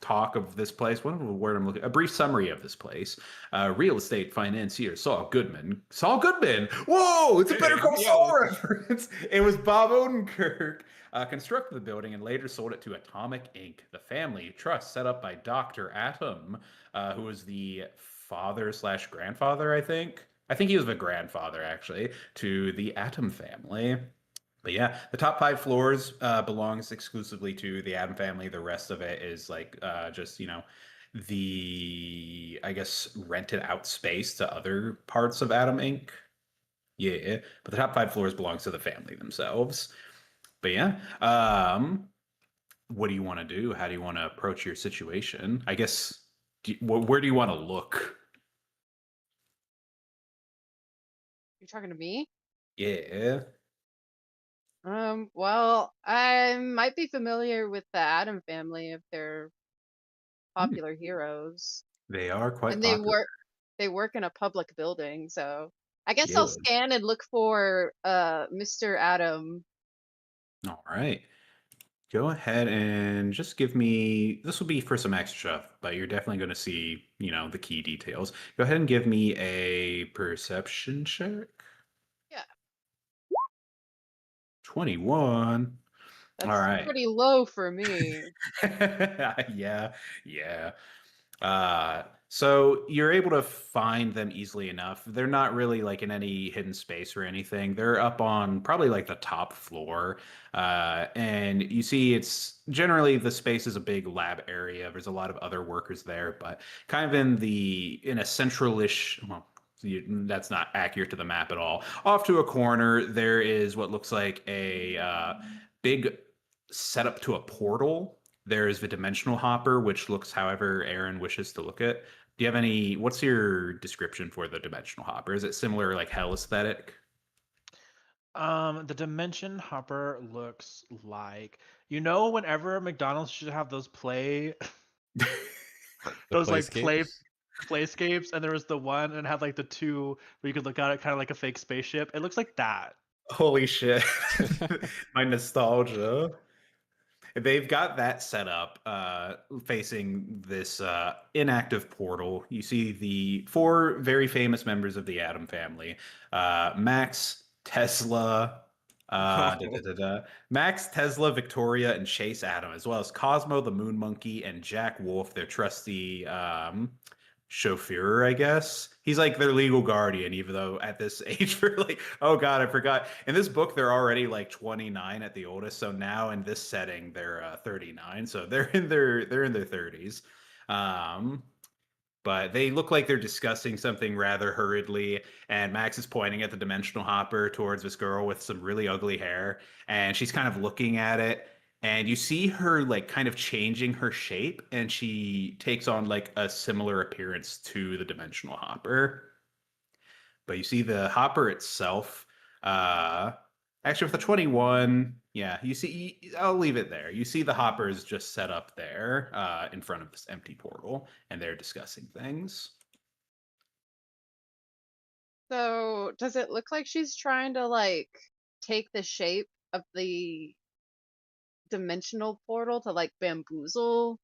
talk of this place. What word I'm looking? A brief summary of this place. Real estate financier Saul Goodman. Saul Goodman. Whoa! It's a Better Call Yo. Saul reference. It was Bob Odenkirk. Constructed the building and later sold it to Atomic Inc., the family trust set up by Dr. Atom, who was the father/grandfather, I think. I think he was the grandfather, actually, to the Atom family. But yeah, the top 5 floors belongs exclusively to the Atom family. The rest of it is like just, the, I guess, rented out space to other parts of Atom Inc. Yeah, but the top 5 floors belongs to the family themselves. But yeah, what do you want to do? How do you want to approach your situation? I guess, where do you want to look? You're talking to me? Yeah. Well, I might be familiar with the Atom family if they're popular heroes. They are quite And popular. they work in a public building, so I guess Yeah. I'll scan and look for Mr. Atom. All right. Go ahead and just give me, this will be for some extra stuff, but you're definitely going to see, the key details. Go ahead and give me a perception check. Yeah. 21. That's All right. pretty low for me. Yeah. So you're able to find them easily enough. They're not really like in any hidden space or anything. They're up on probably like the top floor. And you see it's generally the space is a big lab area. There's a lot of other workers there, but kind of in a centralish, well, that's not accurate to the map at all. Off to a corner, there is what looks like a big setup to a portal. There is the dimensional hopper, which looks however Aaron wishes to look at. Do you have what's your description for the dimensional hopper? Is it similar like hell aesthetic? The dimension hopper looks like, whenever McDonald's should have those play The Those like playscapes? playscapes, and there was the one and it had like the two where you could look at it kind of like a fake spaceship. It looks like that. Holy shit. My nostalgia. They've got that set up facing this inactive portal. You see the four very famous members of the Atom family: Max, Tesla, Max, Tesla, Victoria, and Chase Atom, as well as Cosmo, the Moon Monkey, and Jack Wolf, their trusty chauffeur, I guess. He's like their legal guardian, even though at this age, for like, oh god, I forgot. In this book, they're already like 29 at the oldest. So now in this setting, they're 39. So they're in their 30s. But they look like they're discussing something rather hurriedly, and Max is pointing at the dimensional hopper towards this girl with some really ugly hair, and she's kind of looking at it, and you see her like kind of changing her shape, and she takes on like a similar appearance to the dimensional hopper. But you see the hopper itself, uh actually with the 21, yeah, you see, I'll leave it there. You see the hopper is just set up there in front of this empty portal, and they're discussing things. So, does it look like she's trying to like take the shape of the dimensional portal to like bamboozle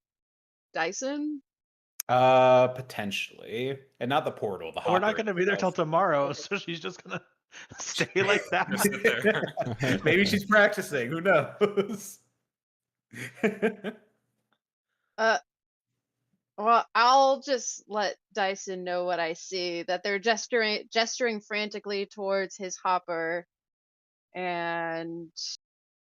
Dyson? Potentially, and not the portal, the But we're not hopper going to be there till itself. tomorrow, so she's just gonna stay like that. Just sit there. Maybe she's practicing, who knows. Uh, well, I'll just let Dyson know what I see, that they're gesturing frantically towards his hopper, and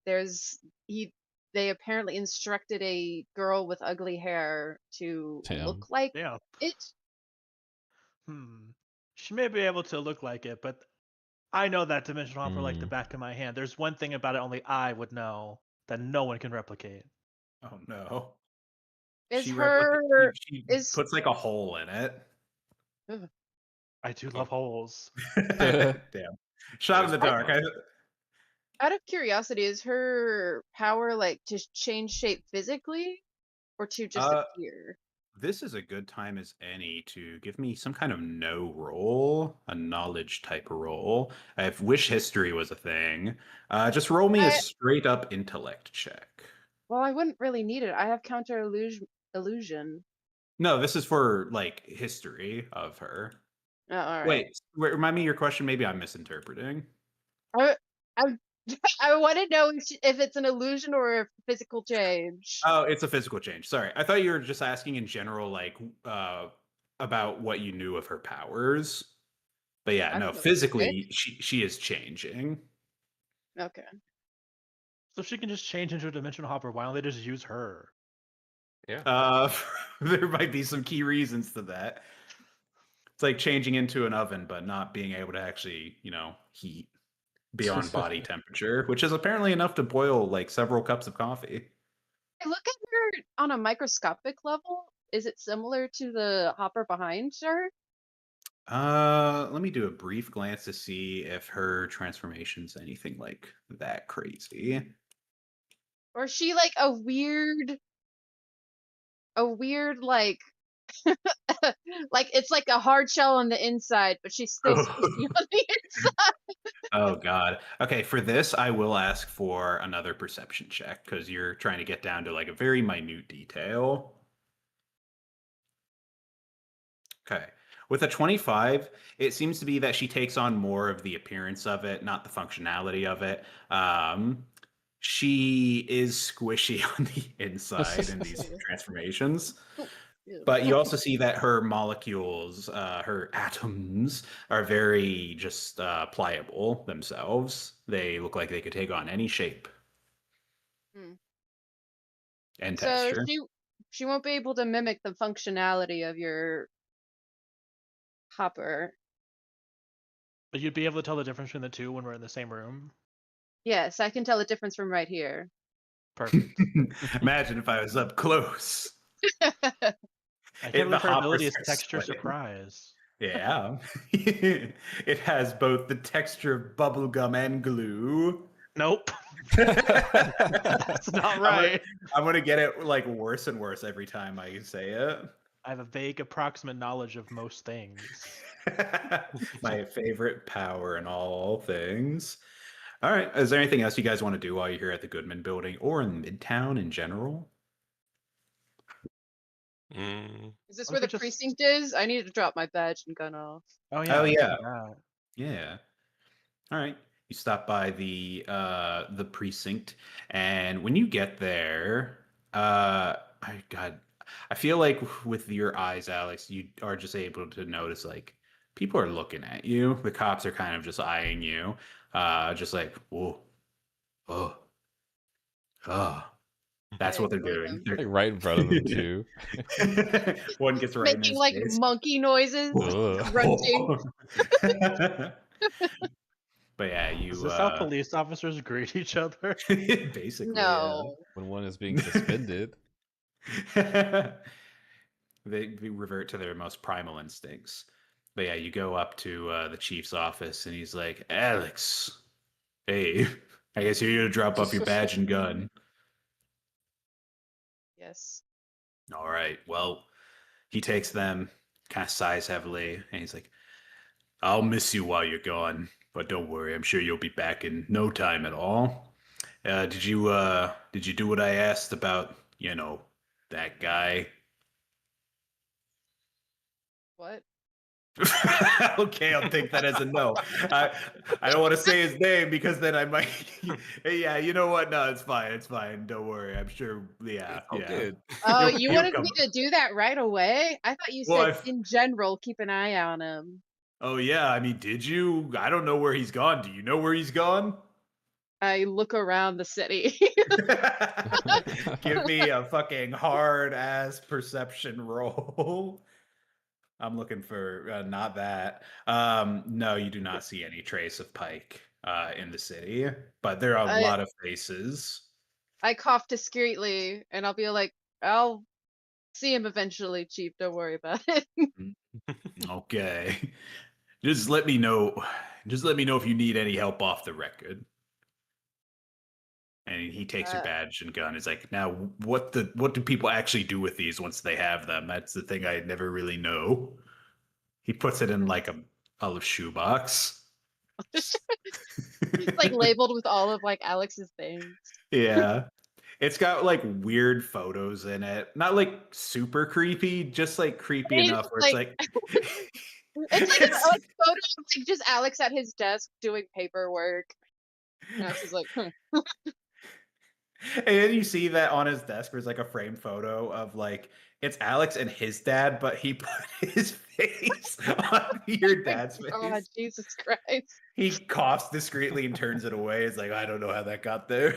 there's he they apparently instructed a girl with ugly hair to Damn. look like Yeah. it. She may be able to look like it, but I know that dimensional hopper like the Hmm. back of my hand. There's one thing about it only I would know that no one can replicate. Oh no. Is She her she is puts like a hole in it. ugh. I do love holes. Damn. Shot in the That is dark. fun. Out of curiosity, is her power like to change shape physically or to just Uh, appear? this is a good time as any to give me some kind of no roll, a knowledge type roll. If wish history was a thing, just roll me a I straight up intellect check. Well, I wouldn't really need it. I have counter illusion. No, this is for like history of her. Oh, all right. Wait, remind me your question. Maybe I'm misinterpreting. I I, I want to know if it's an illusion or a physical change. Oh, it's a physical change. Sorry. I thought you were just asking in general, like, about what you knew of her powers. But yeah, I no, thought it was fixed. physically, she is changing. Okay. So if she can just change into a dimensional hopper, why don't they just use her? Yeah. There might be some key reasons to that. It's like changing into an oven, but not being able to actually, heat beyond body temperature, which is apparently enough to boil like several cups of coffee. Hey, look at her on a microscopic level. Is it similar to the hopper behind her? Let me do a brief glance to see if her transformation's anything like that crazy. Or is she like a weird like like it's like a hard shell on the inside, but she's still squishy on the inside. Oh God. Okay, for this, I will ask for another perception check because you're trying to get down to like a very minute detail. Okay. With a 25, it seems to be that she takes on more of the appearance of it, not the functionality of it. She is squishy on the inside in these transformations. Ew. But you also see that her molecules, her atoms, are very just pliable themselves. They look like they could take on any shape Hmm. and So texture. she won't be able to mimic the functionality of your hopper. But you'd be able to tell the difference between the two when we're in the same room. Yes, I can tell the difference from right here. Perfect. Imagine if I was up close. I can't The believe her hopper ability is starts texture sweating. surprise. Yeah. It has both the texture of bubblegum and glue. Nope. That's not I'm right. gonna get it like worse and worse every time I say it. I have a vague approximate knowledge of most things. My favorite power in all things. All right. Is there anything else you guys want to do while you're here at the Goodman Building or in Midtown in general? Mm, Is this What where if we the just- precinct is? I need to drop my badge and gun off. Oh yeah. Oh, let's do yeah. that. Yeah. All right. You stop by the precinct, and when you get there, I feel like with your eyes, Alex, you are just able to notice like people are looking at you. The cops are kind of just eyeing you, just like whoa, oh, oh. That's I what they're ignore doing. them. Like right in front of them too. One gets right in Making his like face. monkey noises, Ugh. grunting. But yeah, Is you this how police officers greet each other? basically No. When one is being suspended. yeah. They revert to their most primal instincts. But yeah, you go up to the chief's office and he's like, Alex, hey, I guess you're here to drop off your badge and gun. Yes. All right. Well, he takes them, kind of sighs heavily, and he's like, I'll miss you while you're gone, but don't worry, I'm sure you'll be back in no time at all. Did you do what I asked about, that guy? What? Okay, I'll take that as a no. I don't want to say his name because then I might. Hey, yeah, you know what? No, it's fine. It's fine. Don't worry. I'm sure. Yeah, it's all yeah. good. Oh, He'll- you he'll wanted come me up. to do that right away? I thought you Well, said I've- in general, keep an eye on him. Oh yeah. I mean, did you? I don't know where he's gone. Do you know where he's gone? I look around the city. Give me a fucking hard ass perception roll. I'm looking for not that. No, you do not see any trace of Pike in the city, but there are a I- lot of faces. I cough discreetly and I'll be like, I'll see him eventually, Chief. Don't worry about it. Okay. Just let me know. Just let me know if you need any help off the record. And he takes your badge and gun. He's like, now what do people actually do with these once they have them? That's the thing I never really know. He puts it in like a shoebox. It's like labeled with all of like Alex's things. Yeah. It's got like weird photos in it. Not like super creepy, just like creepy It's enough where like- it's It's like a It's- photo of like just Alex at his desk doing paperwork. And Alex is like, and then you see that on his desk there's like a framed photo of like it's Alex and his dad, but he put his face on your dad's face. oh, Jesus Christ. He coughs discreetly and turns it away. It's like, I don't know how that got there.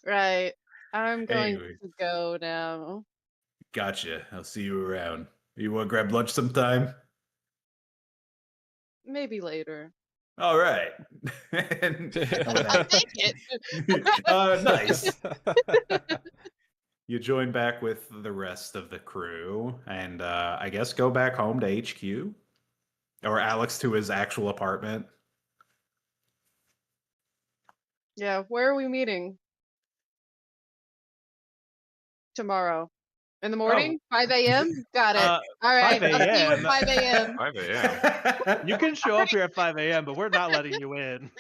Right. I'm going Anyway. to go now. Gotcha. I'll see you around. You want to grab lunch sometime? Maybe later. All right. And I'll take it. nice. You join back with the rest of the crew and I guess go back home to HQ or Alex to his actual apartment. Yeah, where are we meeting? Tomorrow. In the morning? 5 a.m.? Got it. All right. 5 I'll see you at a.m.. 5 a.m. 5 a.m. You can show up here at 5 a.m., but we're not letting you in.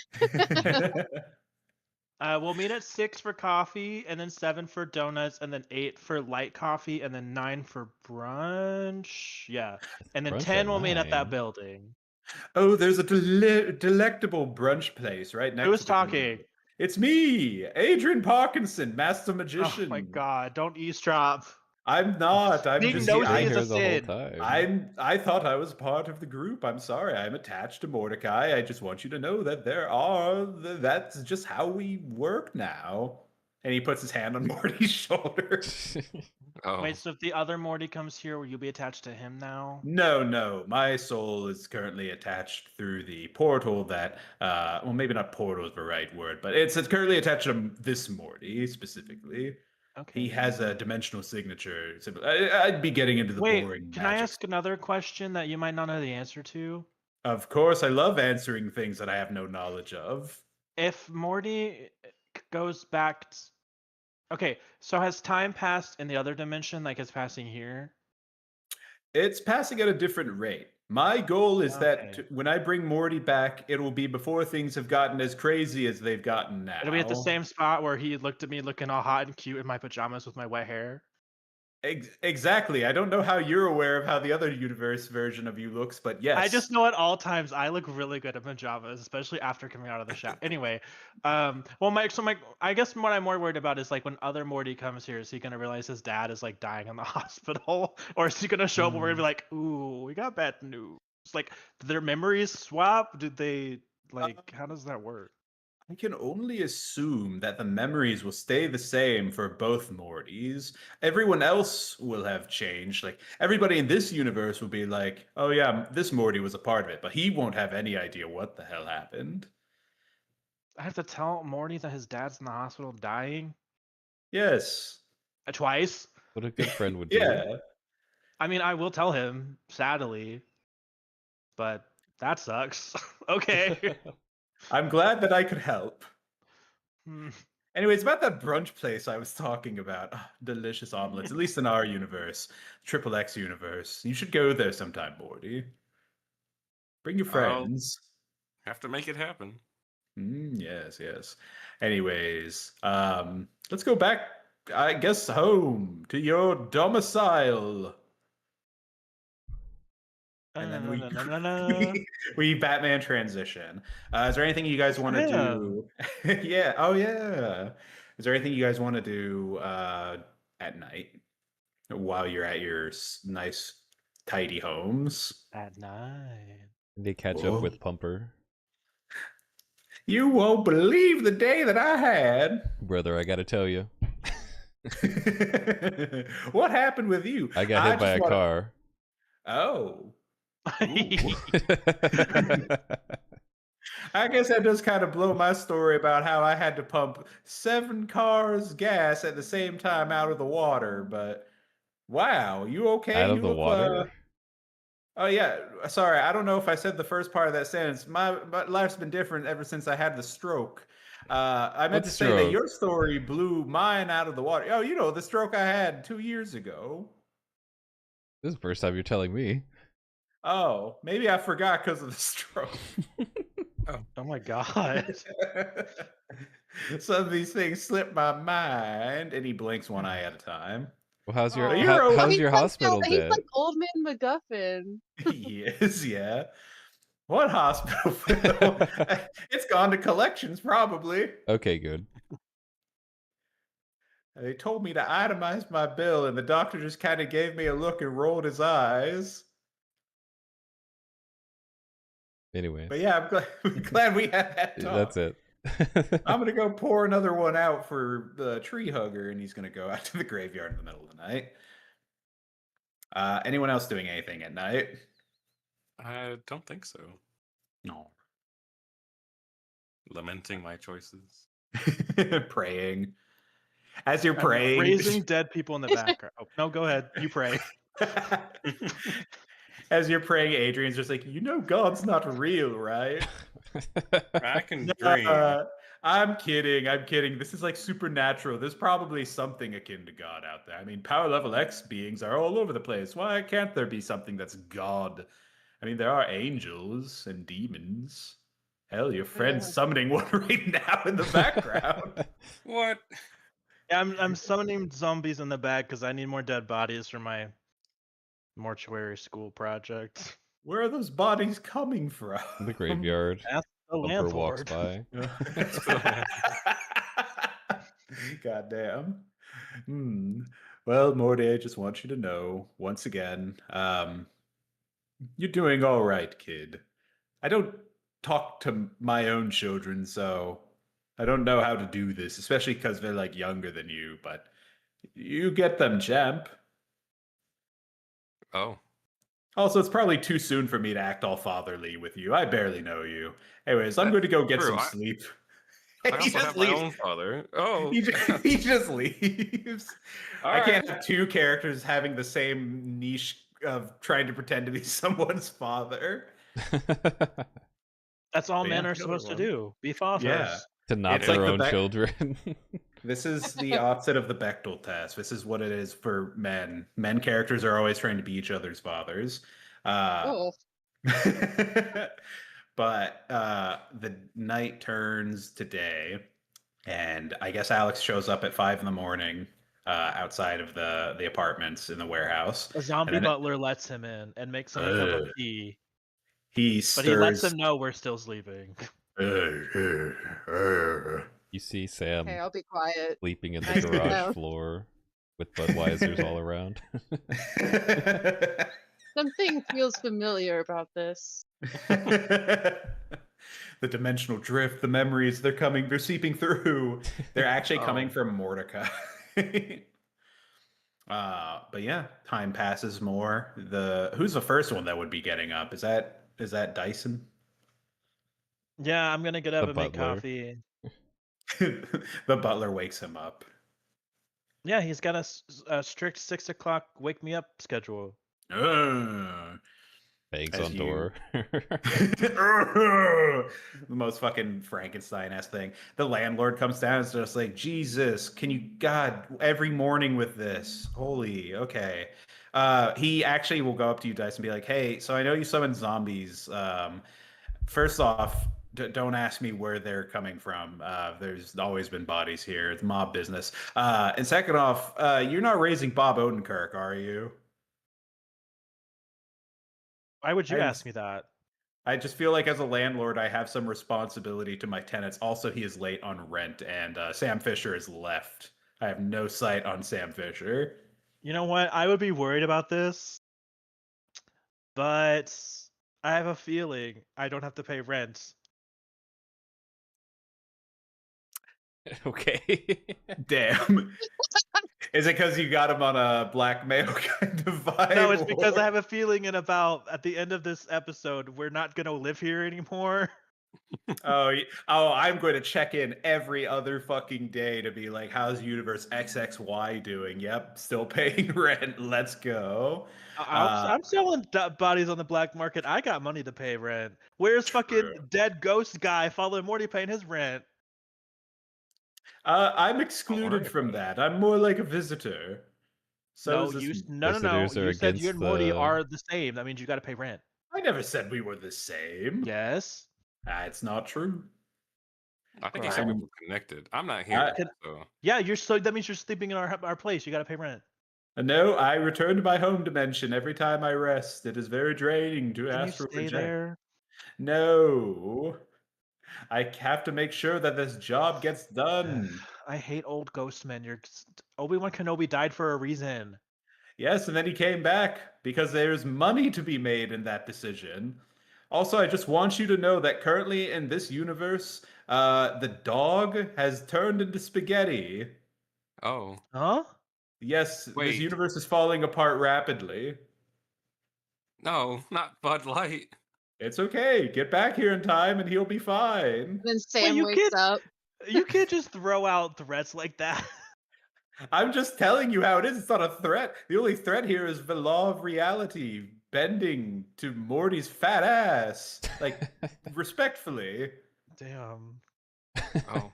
We'll meet at 6 for coffee, and then 7 for donuts, and then 8 for light coffee, and then 9 for brunch. Yeah, and then Brunch 10 at we'll meet at that 9? building. Oh, there's a delectable brunch place right next Who's to the talking? Goodman. It's me, Adrian Parkinson, master magician. Oh my god! Don't eavesdrop. I'm not. I'm Being just nosy Been is a here the whole sin. time. I thought I was part of the group. I'm sorry. I'm attached to Mordecai. I just want you to know that that's just how we work now. And he puts his hand on Morty's shoulder. Oh, Wait, so if the other Morty comes here, will you be attached to him now? No. My soul is currently attached through the portal that well, maybe not portal is the right word, but it's currently attached to this Morty specifically. Okay. He has a dimensional signature. I'd be getting into the Wait, boring can I magic. ask another question that you might not know the answer to? Of course, I love answering things that I have no knowledge of. if Morty goes back, okay, so has time passed in the other dimension like it's passing here? It's passing at a different rate. My goal is that Okay. when I bring Morty back, it will be before things have gotten as crazy as they've gotten now. It'll be at the same spot where he looked at me looking all hot and cute in my pajamas with my wet hair. Exactly. I don't know how you're aware of how the other universe version of you looks, but yes. I just know at all times I look really good in pajamas, especially after coming out of the shower. Anyway, well, I guess what I'm more worried about is like when other Morty comes here, is he gonna realize his dad is like dying in the hospital, or is he gonna show up and we're gonna be like, ooh, we got bad news? Like, did their memories swap? Did they like? How does that work? I can only assume that the memories will stay the same for both Mortys. Everyone else will have changed. Like, everybody in this universe will be like, oh yeah, this Morty was a part of it, but he won't have any idea what the hell happened. I have to tell Morty that his dad's in the hospital dying Yes. twice. What a good friend would do. Yeah. I mean, I will tell him, sadly, but that sucks. Okay. I'm glad that I could help. Hmm. Anyway, it's about that brunch place I was talking about. Ah, delicious omelets, at least in our universe, Triple X universe. You should go there sometime, Morty. Bring your I'll- friends. Have to make it happen. Yes, yes. Anyways, let's go back, I guess, home to your domicile. And then we Batman transition. Is there anything you guys want to do? Yeah. Oh, yeah. Is there anything you guys want to do at night while you're at your nice, tidy homes? At night. They catch Oh. up with Pumper. You won't believe the day that I had. Brother, I gotta tell you. What happened with you? I got hit by a just wanna- car. Oh. Ooh. I guess that does kind of blow my story about how I had to pump 7 cars gas at the same time out of the water. But wow, you okay? Out of You the look, water? Oh yeah, sorry. I don't know if I said the first part of that sentence. My life's been different ever since I had the stroke. I meant What to say that stroke? your story blew mine out of the water. Oh, you know, the stroke I had 2 years ago. This is the first time you're telling me. Oh, maybe I forgot because of the stroke. Oh my god. Some of these things slip my mind, and he blinks one eye at a time. Well, how's your Oh. how's He's your like, hospital he's bed? like Old Man MacGuffin. He is, yeah. What hospital bill? It's gone to collections, probably. Okay, good. They told me to itemize my bill, and the doctor just kind of gave me a look and rolled his eyes. Anyway, But yeah, I'm glad we had that talk. that's it. I'm gonna go pour another one out for the tree hugger, and he's gonna go out to the graveyard in the middle of the night. Anyone else doing anything at night? I don't think so. No. Lamenting my choices. Praying. As you're I'm praying, raising dead people in the background. Oh, no, go ahead. You pray. as you're praying, Adrian's just like, you know, God's not real, right? I can dream. I'm kidding. I'm kidding. This is like supernatural. There's probably something akin to God out there. I mean, power level X beings are all over the place. Why can't there be something that's God? I mean, there are angels and demons. Hell, your friend's summoning one right now in the background. What? Yeah, I'm summoning zombies in the back because I need more dead bodies for my mortuary school project. Where are those bodies coming from? The graveyard. Ask the Pumper walks landlord. by. Goddamn. Well, Morty, I just want you to know once again, you're doing all right, kid. I don't talk to my own children, so I don't know how to do this, especially because they're like younger than you, but you get them, champ. Oh, Also, it's probably too soon for me to act all fatherly with you. I barely know you. Anyways, I'm That's going to go get true. some sleep. I He also just have my leaves. own father. Oh, He just leaves. All I can't right. have two characters having the same niche of trying to pretend to be someone's father. That's all But men yeah. are The other supposed to one. do. Be fathers. Yeah. To knock It's their like the own children. This is the opposite of the Bechtel test. This is what it is for men. Men characters are always trying to be each other's fathers. Oh, But the night turns to day, and I guess Alex shows up at 5 in the morning outside of the apartments in the warehouse. A zombie And then butler lets him in and makes him a cup of tea, he but he lets stirs. him know we're still sleeping. You see okay, Sam I'll be quiet. sleeping in the Nice to garage know. floor with Budweisers all around. Something feels familiar about this. The dimensional drift, the memories, they're seeping through. They're actually coming Oh. from Mordecai. But yeah, time passes more. Who's the first one that would be getting up? Is that Dyson? Yeah, I'm gonna get up The and make butler. coffee. The butler wakes him up. Yeah, he's got a strict 6 o'clock wake me up schedule. Bangs As on you- door. The most fucking Frankenstein-esque thing. The landlord comes down and is just like, Jesus, can you, God, every morning with this? Holy, okay. He actually will go up to you, Dice, and be like, hey, so I know you summon zombies. First off, don't ask me where they're coming from. There's always been bodies here. It's mob business. And second off, you're not raising Bob Odenkirk, are you? Why would you I ask just- me that? I just feel like as a landlord, I have some responsibility to my tenants. Also, he is late on rent, and Sam Fisher is left. I have no sight on Sam Fisher. You know what? I would be worried about this, but I have a feeling I don't have to pay rent. Okay. Damn. Is it because you got him on a blackmail kind of vibe? No, it's because I or- have a feeling at the end of this episode, we're not gonna live here anymore. I'm going to check in every other fucking day to be like, how's Universe XXY doing? Yep, still paying rent. Let's go. I'm selling bodies on the black market. I got money to pay rent. Where's fucking True. dead ghost guy following Morty paying his rent? I'm excluded worry from about that. I'm more like a visitor. So No, is this... you no. Visitors are You said you against and Morty the- are the same. That means you got to pay rent. I never said we were the same. Yes. It's not true. I think he said we Right. were connected. I'm not here, Can- so Yeah, that means you're sleeping in our place. You got to pay rent. No, I return to my home dimension every time I rest. It is very draining to Can you ask for stay project. there? No. I have to make sure that this job gets done. I hate old ghost men. Obi-Wan Kenobi died for a reason. Yes, and then he came back because there's money to be made in that decision. Also, I just want you to know that currently in this universe, the dog has turned into spaghetti. oh, Huh? Yes, Wait. this universe is falling apart rapidly. no, not Bud Light. It's okay. Get back here in time and he'll be fine. Then Sam you wakes can't- up. You can't just throw out threats like that. I'm just telling you how it is. It's not a threat. The only threat here is the law of reality bending to Morty's fat ass. Like, respectfully. Damn. Oh,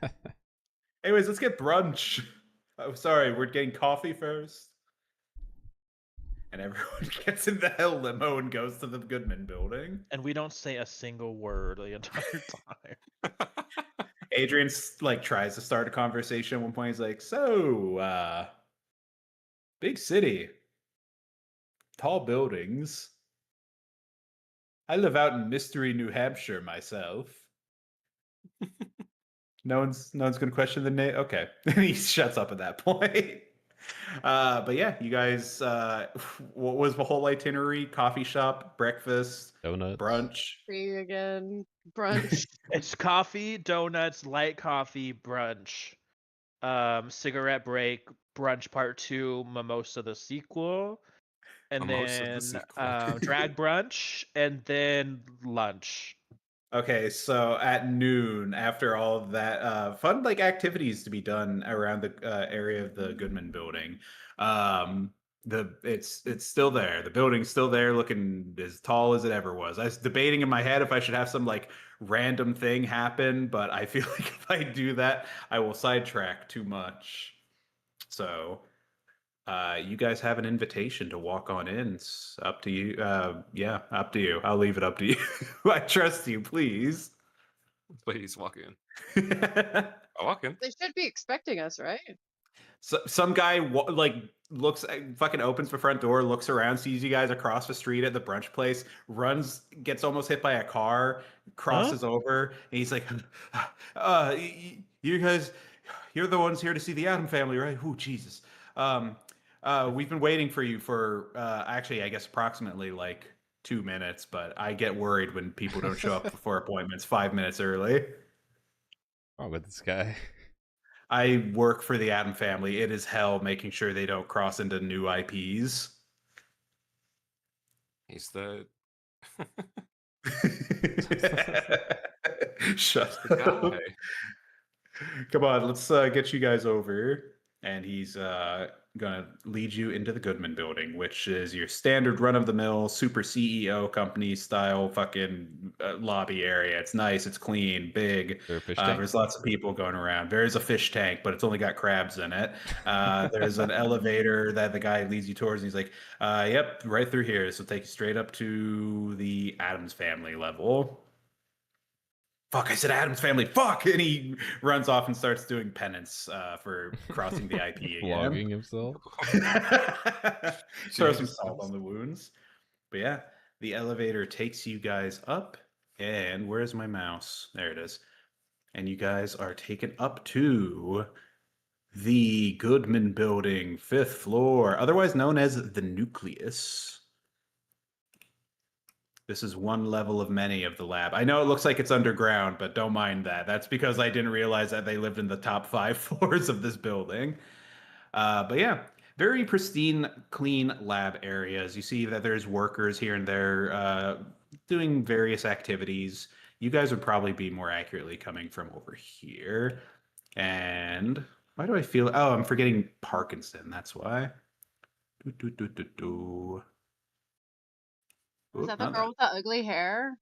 Anyways, let's get brunch. Oh, sorry, we're getting coffee first. And everyone gets in the hell limo and goes to the Goodman building. And we don't say a single word the entire time. Adrian like tries to start a conversation at one point. He's like, so, big city, tall buildings. I live out in Mystery, New Hampshire myself. No one's gonna question the name. Okay. He shuts up at that point. But yeah, you guys, what was the whole itinerary? Coffee shop, breakfast, Donuts. brunch. Free again. Brunch. It's coffee, donuts, light coffee, brunch, cigarette break, brunch part 2, mimosa the sequel, and Mimosa the then sequel. drag brunch, and then lunch. Okay, so at noon, after all of that, fun like activities to be done around the area of the Goodman building. It's still there. The building's still there, looking as tall as it ever was. I was debating in my head if I should have some like random thing happen, but I feel like if I do that, I will sidetrack too much. So, you guys have an invitation to walk on in. It's up to you. Yeah, up to you. I'll leave it up to you. I trust you, please. Please walk in. I'll walk in. They should be expecting us, right? So, some guy like looks fucking opens the front door, looks around, sees you guys across the street at the brunch place, runs, gets almost hit by a car, crosses over, and he's like, you guys, you're the ones here to see the Adam family, right? Oh, Jesus. We've been waiting for you for actually, I guess approximately like 2 minutes, but I get worried when people don't show up for appointments 5 minutes early. Wrong with this guy? I work for the Adam family. It is hell making sure they don't cross into new IPs. He's the Shut the up. guy. Come on, let's get you guys over. And he's gonna lead you into the Goodman building, which is your standard run-of-the-mill super CEO company style fucking lobby area. It's nice, it's clean, big. There a fish tank? There's lots of people going around. There is a fish tank, but it's only got crabs in it. There's an elevator that the guy leads you towards, and he's like, "Yep, right through here. This will take you straight up to the Adams family level." Fuck, I said Adams family. Fuck, and he runs off and starts doing penance for crossing the IP again. Flogging himself? Throw some Jesus. salt on the wounds. But yeah, the elevator takes you guys up, and where's my mouse? There it is. And you guys are taken up to the Goodman building, 5th floor, otherwise known as the Nucleus. This is one level of many of the lab. I know it looks like it's underground, but don't mind that. That's because I didn't realize that they lived in the top 5 floors of this building. But yeah, very pristine, clean lab areas. You see that there's workers here and there doing various activities. You guys would probably be more accurately coming from over here. And why do I feel... Oh, I'm forgetting Parkinson. That's why. Is that the girl with the ugly hair?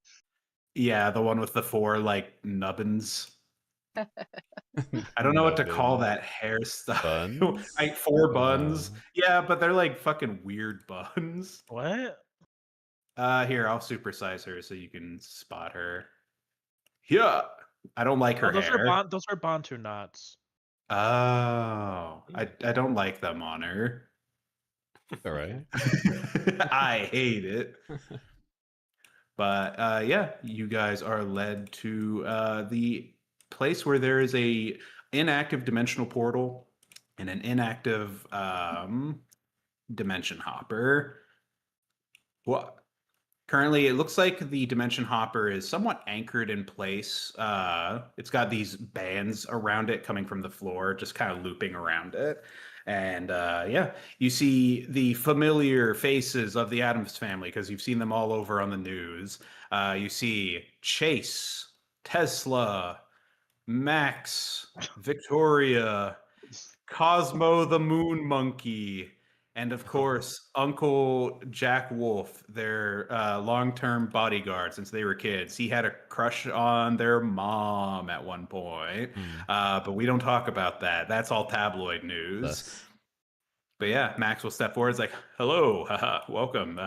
Yeah, the one with the 4 like nubbins. I don't know what to call that hairstyle. Buns? 4 buns. Yeah, but they're like fucking weird buns. What? Here, I'll supersize her so you can spot her. Yeah, I don't like her those hair. are those are Bantu knots. Oh, I don't like them on her. All right. I hate it. But yeah, you guys are led to the place where there is a inactive dimensional portal and an inactive dimension hopper. What? Currently, it looks like the dimension hopper is somewhat anchored in place. It's got these bands around it coming from the floor, just kind of looping around it. And yeah, you see the familiar faces of the Addams family because you've seen them all over on the news. You see Chase, Tesla, Max, Victoria, Cosmo the Moon Monkey, and of course, Uncle Jack Wolf, their long-term bodyguard since they were kids. He had a crush on their mom at one point, but we don't talk about that. That's all tabloid news. Thus. But yeah, Max will step forward. It's like, hello, welcome.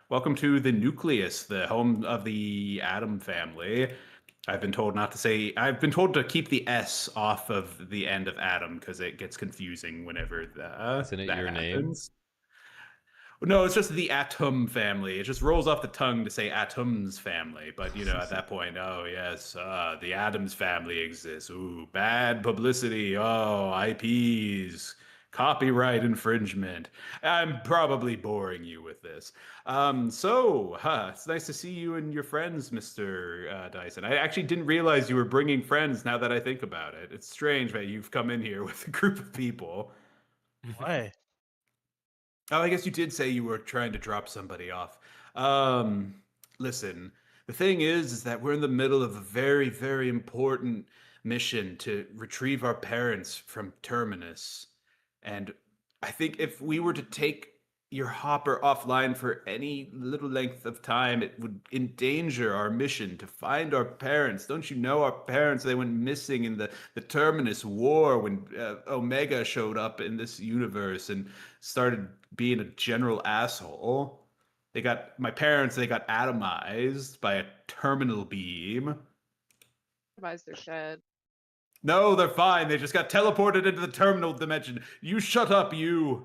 Welcome to the Nucleus, the home of the Adam family. I've been told to keep the S off of the end of Adam because it gets confusing whenever Isn't it that your happens. No, it's just the Atom family. It just rolls off the tongue to say Atom's family. But, at that point, oh, yes, the Adams family exists. Ooh, bad publicity. Oh, IPs. Copyright infringement. I'm probably boring you with this. It's nice to see you and your friends, Mr. Dyson. I actually didn't realize you were bringing friends now that I think about it. It's strange that you've come in here with a group of people. Why? Oh, I guess you did say you were trying to drop somebody off. Listen, the thing is that we're in the middle of a very, very important mission to retrieve our parents from Terminus. And I think if we were to take your hopper offline for any little length of time, it would endanger our mission to find our parents. Don't you know our parents? They went missing in the Terminus War when Omega showed up in this universe and started being a general asshole. My parents, they got atomized by a terminal beam. Otherwise, they're dead. No, they're fine. They just got teleported into the terminal dimension. You shut up, you.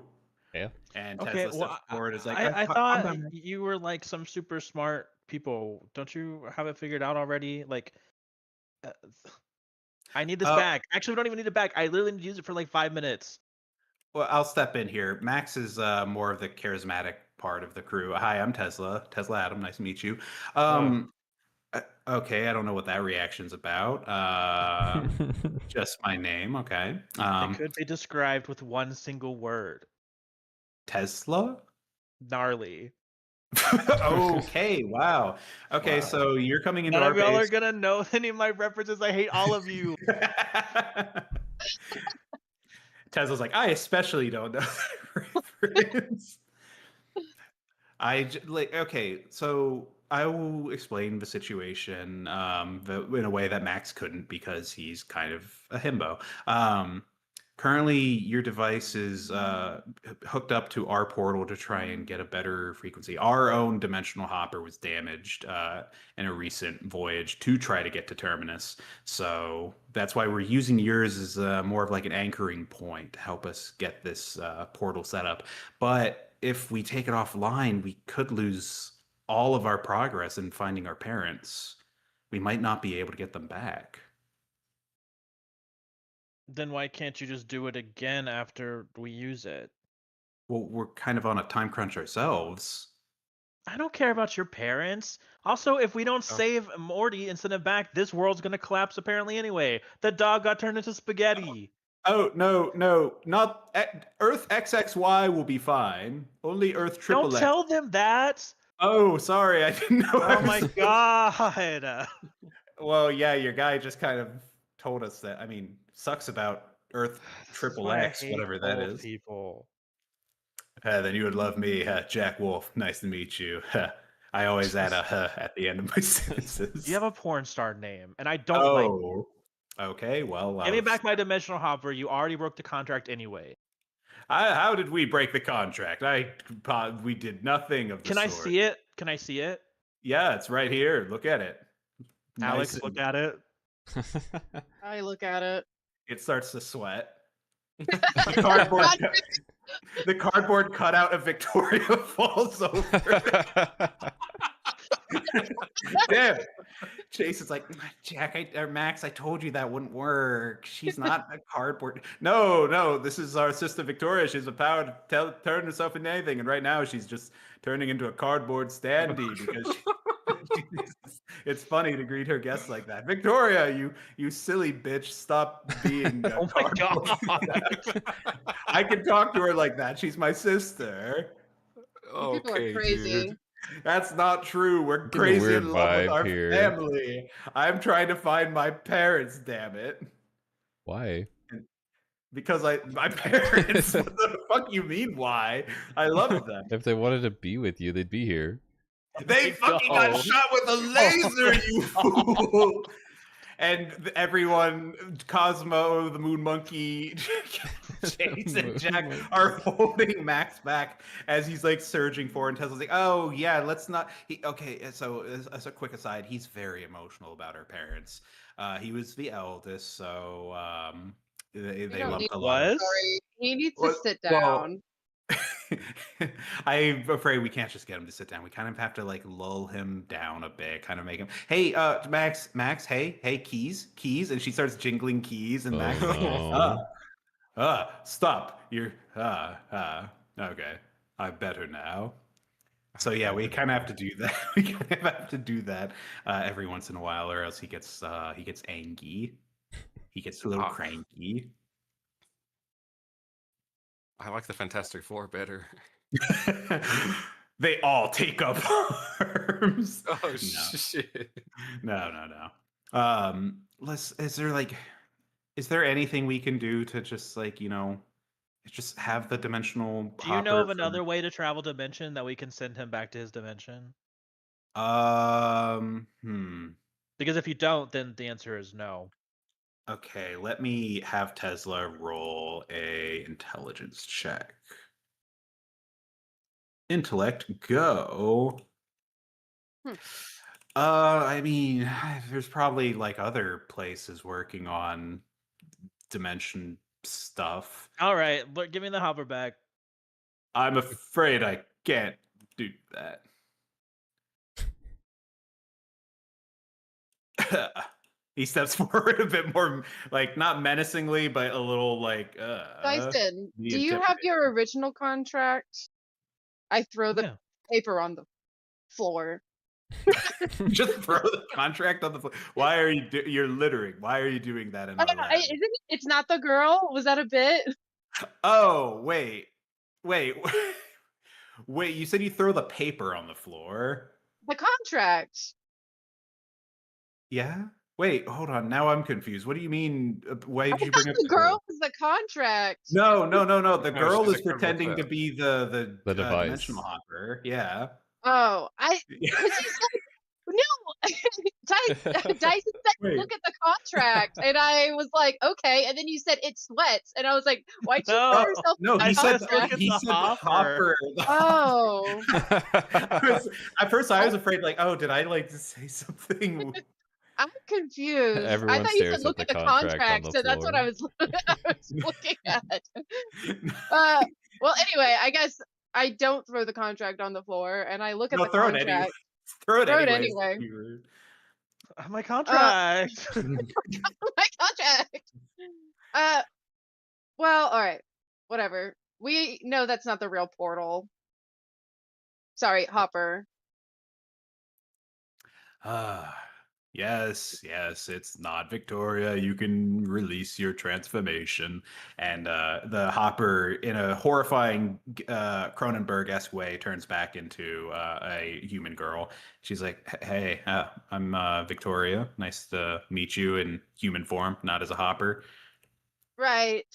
Yeah. And Okay, Tesla well, steps forward. Is like, I I'm thought done. you were like some super smart people. Don't you have it figured out already? Like, uh, I need this Uh, back. Actually, we don't even need it back. I literally need to use it for like 5 minutes. Well, I'll step in here. Max is more of the charismatic part of the crew. Hi, I'm Tesla. Tesla Adam. Nice to meet you. Okay, I don't know what that reaction's about. Just my name. Okay. It could be described with one single word. Tesla. Gnarly. Okay. Wow. Okay, Wow. so you're coming into None our of y'all are base. gonna know any of my references. I hate all of you. Tesla's like, I especially don't know that reference. Okay, so I will explain the situation in a way that Max couldn't because he's kind of a himbo. Currently, your device is hooked up to our portal to try and get a better frequency. Our own dimensional hopper was damaged in a recent voyage to try to get to Terminus. So that's why we're using yours as more of like an anchoring point to help us get this portal set up. But if we take it offline, we could lose all of our progress in finding our parents. We might not be able to get them back. Then why can't you just do it again after we use it? Well, we're kind of on a time crunch ourselves. I don't care about your parents. Also, if we don't save Morty and send him back, this world's gonna collapse apparently anyway. The dog got turned into spaghetti. Oh, no, not Earth XXY will be fine. Only Earth Don't Triple X. tell them that. Oh, sorry, I didn't know. Oh my god. Well, yeah, your guy just kind of told us that. I mean, sucks about Earth This is Triple why I X, hate whatever that old is. people. Then you would love me, Jack Wolf. Nice to meet you. I always add a at the end of my sentences. You have a porn star name, and I don't like you. Okay. Well, Give me back my dimensional hopper. You already broke the contract anyway. How did we break the contract? We did nothing of the Can I sort. see it? Can I see it? Yeah, it's right here. Look at it. Alex, Nice look and- at it. I look at it. It starts to sweat. The cardboard cutout of Victoria falls over. Damn. Chase is like, Jack, or Max, I told you that wouldn't work. She's not a cardboard. No, this is our sister Victoria. She's a power to turn herself into anything. And right now she's just turning into a cardboard standee because it's funny to greet her guests like that. Victoria, you silly bitch, stop being a Oh my cardboard. I can talk to her like that. She's my sister. You people are crazy. dude. That's not true. We're Getting a crazy weird in love with vibe our here. family. I'm trying to find my parents, damn it. Why? Because my parents, what the fuck you mean why? I love them. If they wanted to be with you, they'd be here. They fucking got shot with a laser, you fool! And everyone, Cosmo, the Moon Monkey, Chase, and Jack are holding Max back as he's like surging forward. And Tesla's like, "Oh yeah, let's not." Okay, so as a quick aside, he's very emotional about her parents. He was the eldest, so they don't loved need a lot. Was? Sorry. He needs to Well- sit well, down. I'm afraid we can't just get him to sit down. We kind of have to like lull him down a bit, kind of make him. Hey, Max, hey, keys, and she starts jingling keys, and Max is no. like, stop. You're okay. I'm better now. So yeah, we kind of have to do that. We kind of have to do that every once in a while, or else he gets angry. He gets a little Ah. cranky. I like the Fantastic Four better. They all take up arms. Oh No. shit! No. Is there anything we can do to just like, Just have the dimensional Do you know of hopper another way to travel dimension that we can send him back to his dimension? Because if you don't, then the answer is no. Okay, let me have Tesla roll a intelligence check. Intellect, go. Hmm. I mean, there's probably like other places working on dimension stuff. All right, but give me the hopper back. I'm afraid I can't do that. He steps forward a bit more, like not menacingly, but a little like Dyson, be do you have intimidated. your original contract? I throw the Yeah. paper on the floor. Just throw the contract on the floor. Why are you? You're littering. Why are you doing that in Oh, our no, lab? isn't it? It's not the girl. Was that a bit? Oh wait. Wait. You said you throw the paper on the floor. The contract. Yeah. Wait. Hold on. Now I'm confused. What do you mean? Why I did you thought bring up the the girl? girl was the contract. No. The No, girl she's is a criminal pretending to theft. be the The dimensional device. hopper. Yeah. Oh, because he said no. Dyson said Wait. look at the contract, and I was like, okay. And then you said it sweats, and I was like, why'd you No. throw Oh yourself no, in I he the said said look contract? at he the said the hopper. hopper. Oh, I was afraid like, oh, did I like to say something? I'm confused. I Everyone thought you said stares at look the at the contract on contract, the so that's what floor. I was I was looking at. Well, anyway, I guess I don't throw the contract on the floor, and I look at No, the throw it anyway. contract. Throw it Throw it anyways. anyway. Be rude. My contract. My contract. Uh, well, all right, whatever. We know that's not the real portal. Sorry, Hopper. Yes, it's not Victoria. You can release your transformation. And the Hopper, in a horrifying Cronenberg-esque way, turns back into a human girl. She's like, "Hey, I'm Victoria. Nice to meet you in human form, not as a Hopper." Right.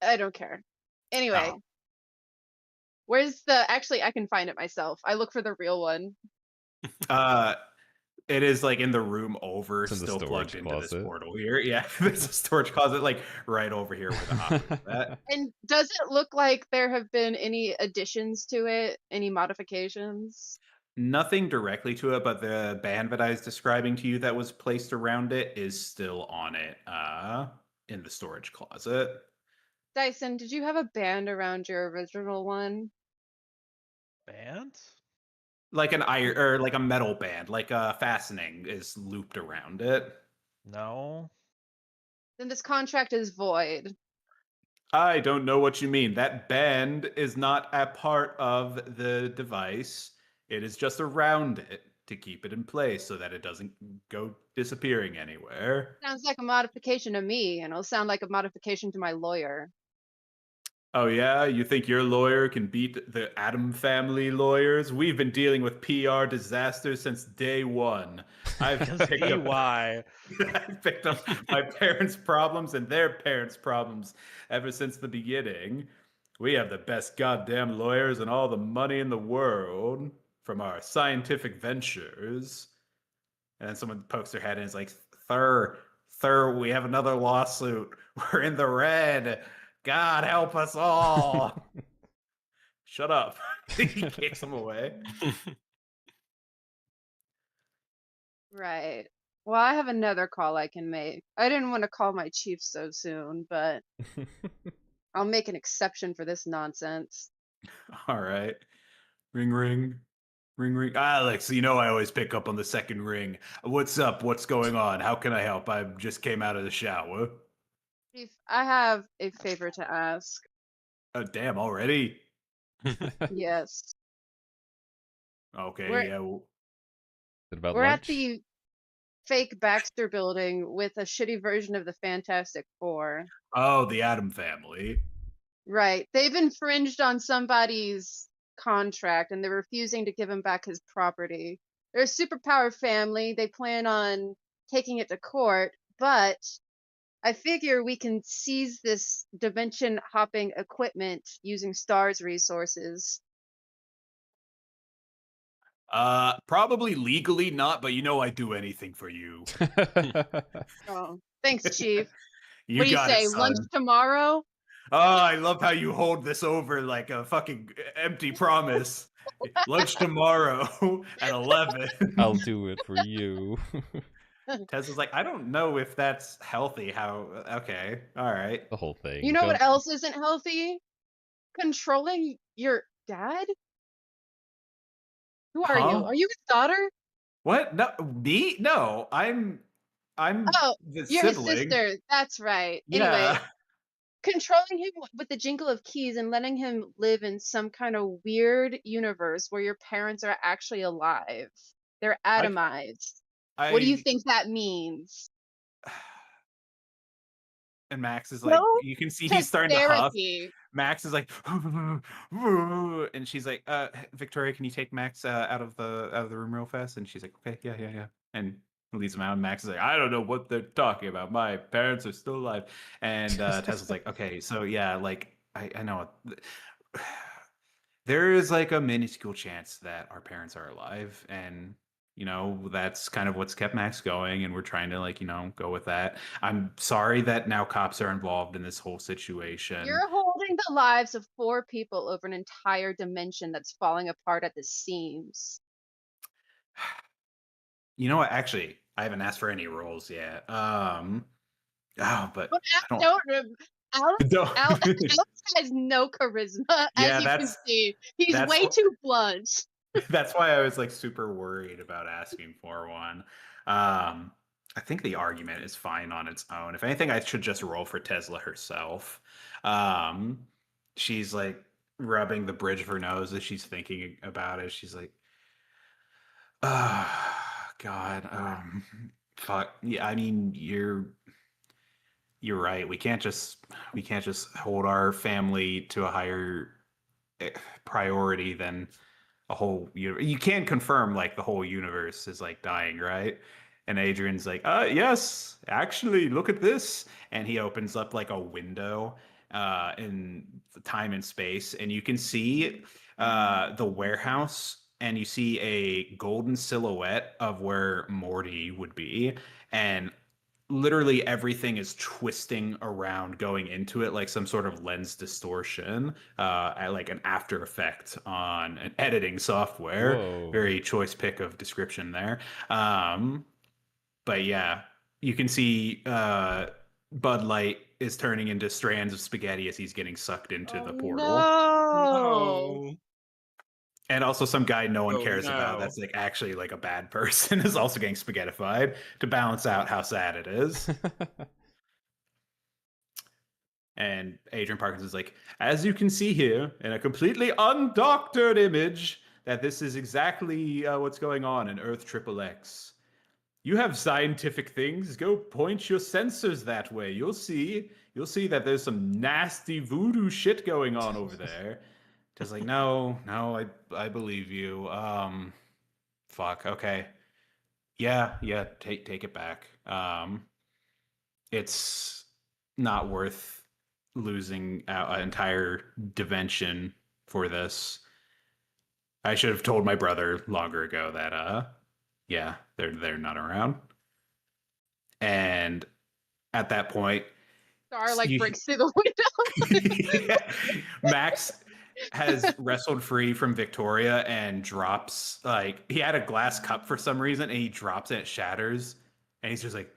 I don't care. Anyway, Oh, where's the? Actually, I can find it myself. I look for the real one. uh, it is like in the room over, It's in the still plugged storage into this closet. portal here. Yeah, there's a storage closet like right over here where the Hopper is at. And does it look like there have been any additions to it? Any modifications? Nothing directly to it, but the band that I was describing to you that was placed around it is still on it, in the storage closet. Dyson, did you have a band around your original one? Band? Like an iron or like a metal band, like a fastening is looped around it. No. Then this contract is void. I don't know what you mean. That band is not a part of the device. It is just around it to keep it in place so that it doesn't go disappearing anywhere. Sounds like a modification to me, and it'll sound like a modification to my lawyer. Oh yeah, you think your lawyer can beat the Adam family lawyers? We've been dealing with PR disasters since day one. I've picked up why. I've picked up my parents' problems and their parents' problems ever since the beginning. We have the best goddamn lawyers and all the money in the world from our scientific ventures. And then someone pokes their head in and is like, Thur, we have another lawsuit. We're in the red. God help us all. Shut up. He kicks him away. Right. Well, I have another call I can make. I didn't want to call my chief so soon, but I'll make an exception for this nonsense. All right. Ring, ring. Ring, ring. Alex, you know I always pick up on the second ring. What's up? What's going on? How can I help? I just came out of the shower. Chief, I have a favor to ask. Oh, damn, already? Yes. Okay, We're yeah. Well, Is it about we're at lunch? the fake Baxter building with a shitty version of the Fantastic Four. oh, the Adam family. Right. They've infringed on somebody's contract and they're refusing to give him back his property. They're a superpower family. They plan on taking it to court, but I figure we can seize this dimension hopping equipment using Star's resources. Probably legally not, but I'd do anything for you. Oh, thanks, Chief. You What do you got it, say? Lunch son. tomorrow? Oh, I love how you hold this over like a fucking empty promise. Lunch tomorrow at 11. I'll do it for you. Tessa's like, I don't know if that's healthy. Okay, all right. The whole thing. You know what Don't- else isn't healthy? Controlling your dad? Who are you? Huh? Are you his daughter? What? No, me? No, I'm Oh, the you're his sibling. sister. That's right. Anyway, Yeah. controlling him with the jingle of keys and letting him live in some kind of weird universe where your parents are actually alive. They're I atomized. What do you I think that means? and Max is like, Go you can see to he's starting to huff. therapy. Max is like, and she's like, Victoria, can you take Max out of the room real fast? And she's like, okay, yeah, and leaves him out. And Max is like, I don't know what they're talking about. My parents are still alive. And Tessa's like, okay, so yeah, like I know there is like a minuscule chance that our parents are alive, and that's kind of what's kept Max going, and we're trying to like go with that. I'm sorry that now cops are involved in this whole situation. You're holding the lives of 4 people over an entire dimension that's falling apart at the seams. You know what? Actually, I haven't asked for any roles yet. But But I Alex, don't. Alex has no charisma, Yeah, as you can see. He's that's way what too blunt. that's why I was like super worried about asking for one. I think the argument is fine on its own. If anything, I should just roll for Tesla herself. Um, she's like rubbing the bridge of her nose as she's thinking about it. She's like, "Oh God, fuck. Yeah, I mean, you're right. We can't just hold our family to a higher priority than a whole you can confirm like the whole universe is like dying, right? And Adrian's like, yes, actually, look at this. And he opens up like a window in time and space, and you can see the warehouse, and you see a golden silhouette of where Morty would be, and literally everything is twisting around going into it like some sort of lens distortion, like an after effect on an editing software. Whoa. Very choice pick of description there. But yeah, you can see Bud Light is turning into strands of spaghetti as he's getting sucked into the portal. No. And also some guy no one Oh, cares about no. that's like actually like a bad person is also getting spaghettified to balance out how sad it is. And Adrian Parkinson's like, as you can see here in a completely undoctored image, that this is exactly what's going on in Earth Triple X. You have scientific things. Go point your sensors that way. You'll see that there's some nasty voodoo shit going on over there. Just like, no, I believe you. Fuck. Okay. Yeah. Take it back. It's not worth losing an entire dimension for this. I should have told my brother longer ago that yeah, they're not around. And at that point, Star like you- breaks through the window. Max has wrestled free from Victoria and drops like he had a glass cup for some reason and he drops it, it shatters, and he's just like,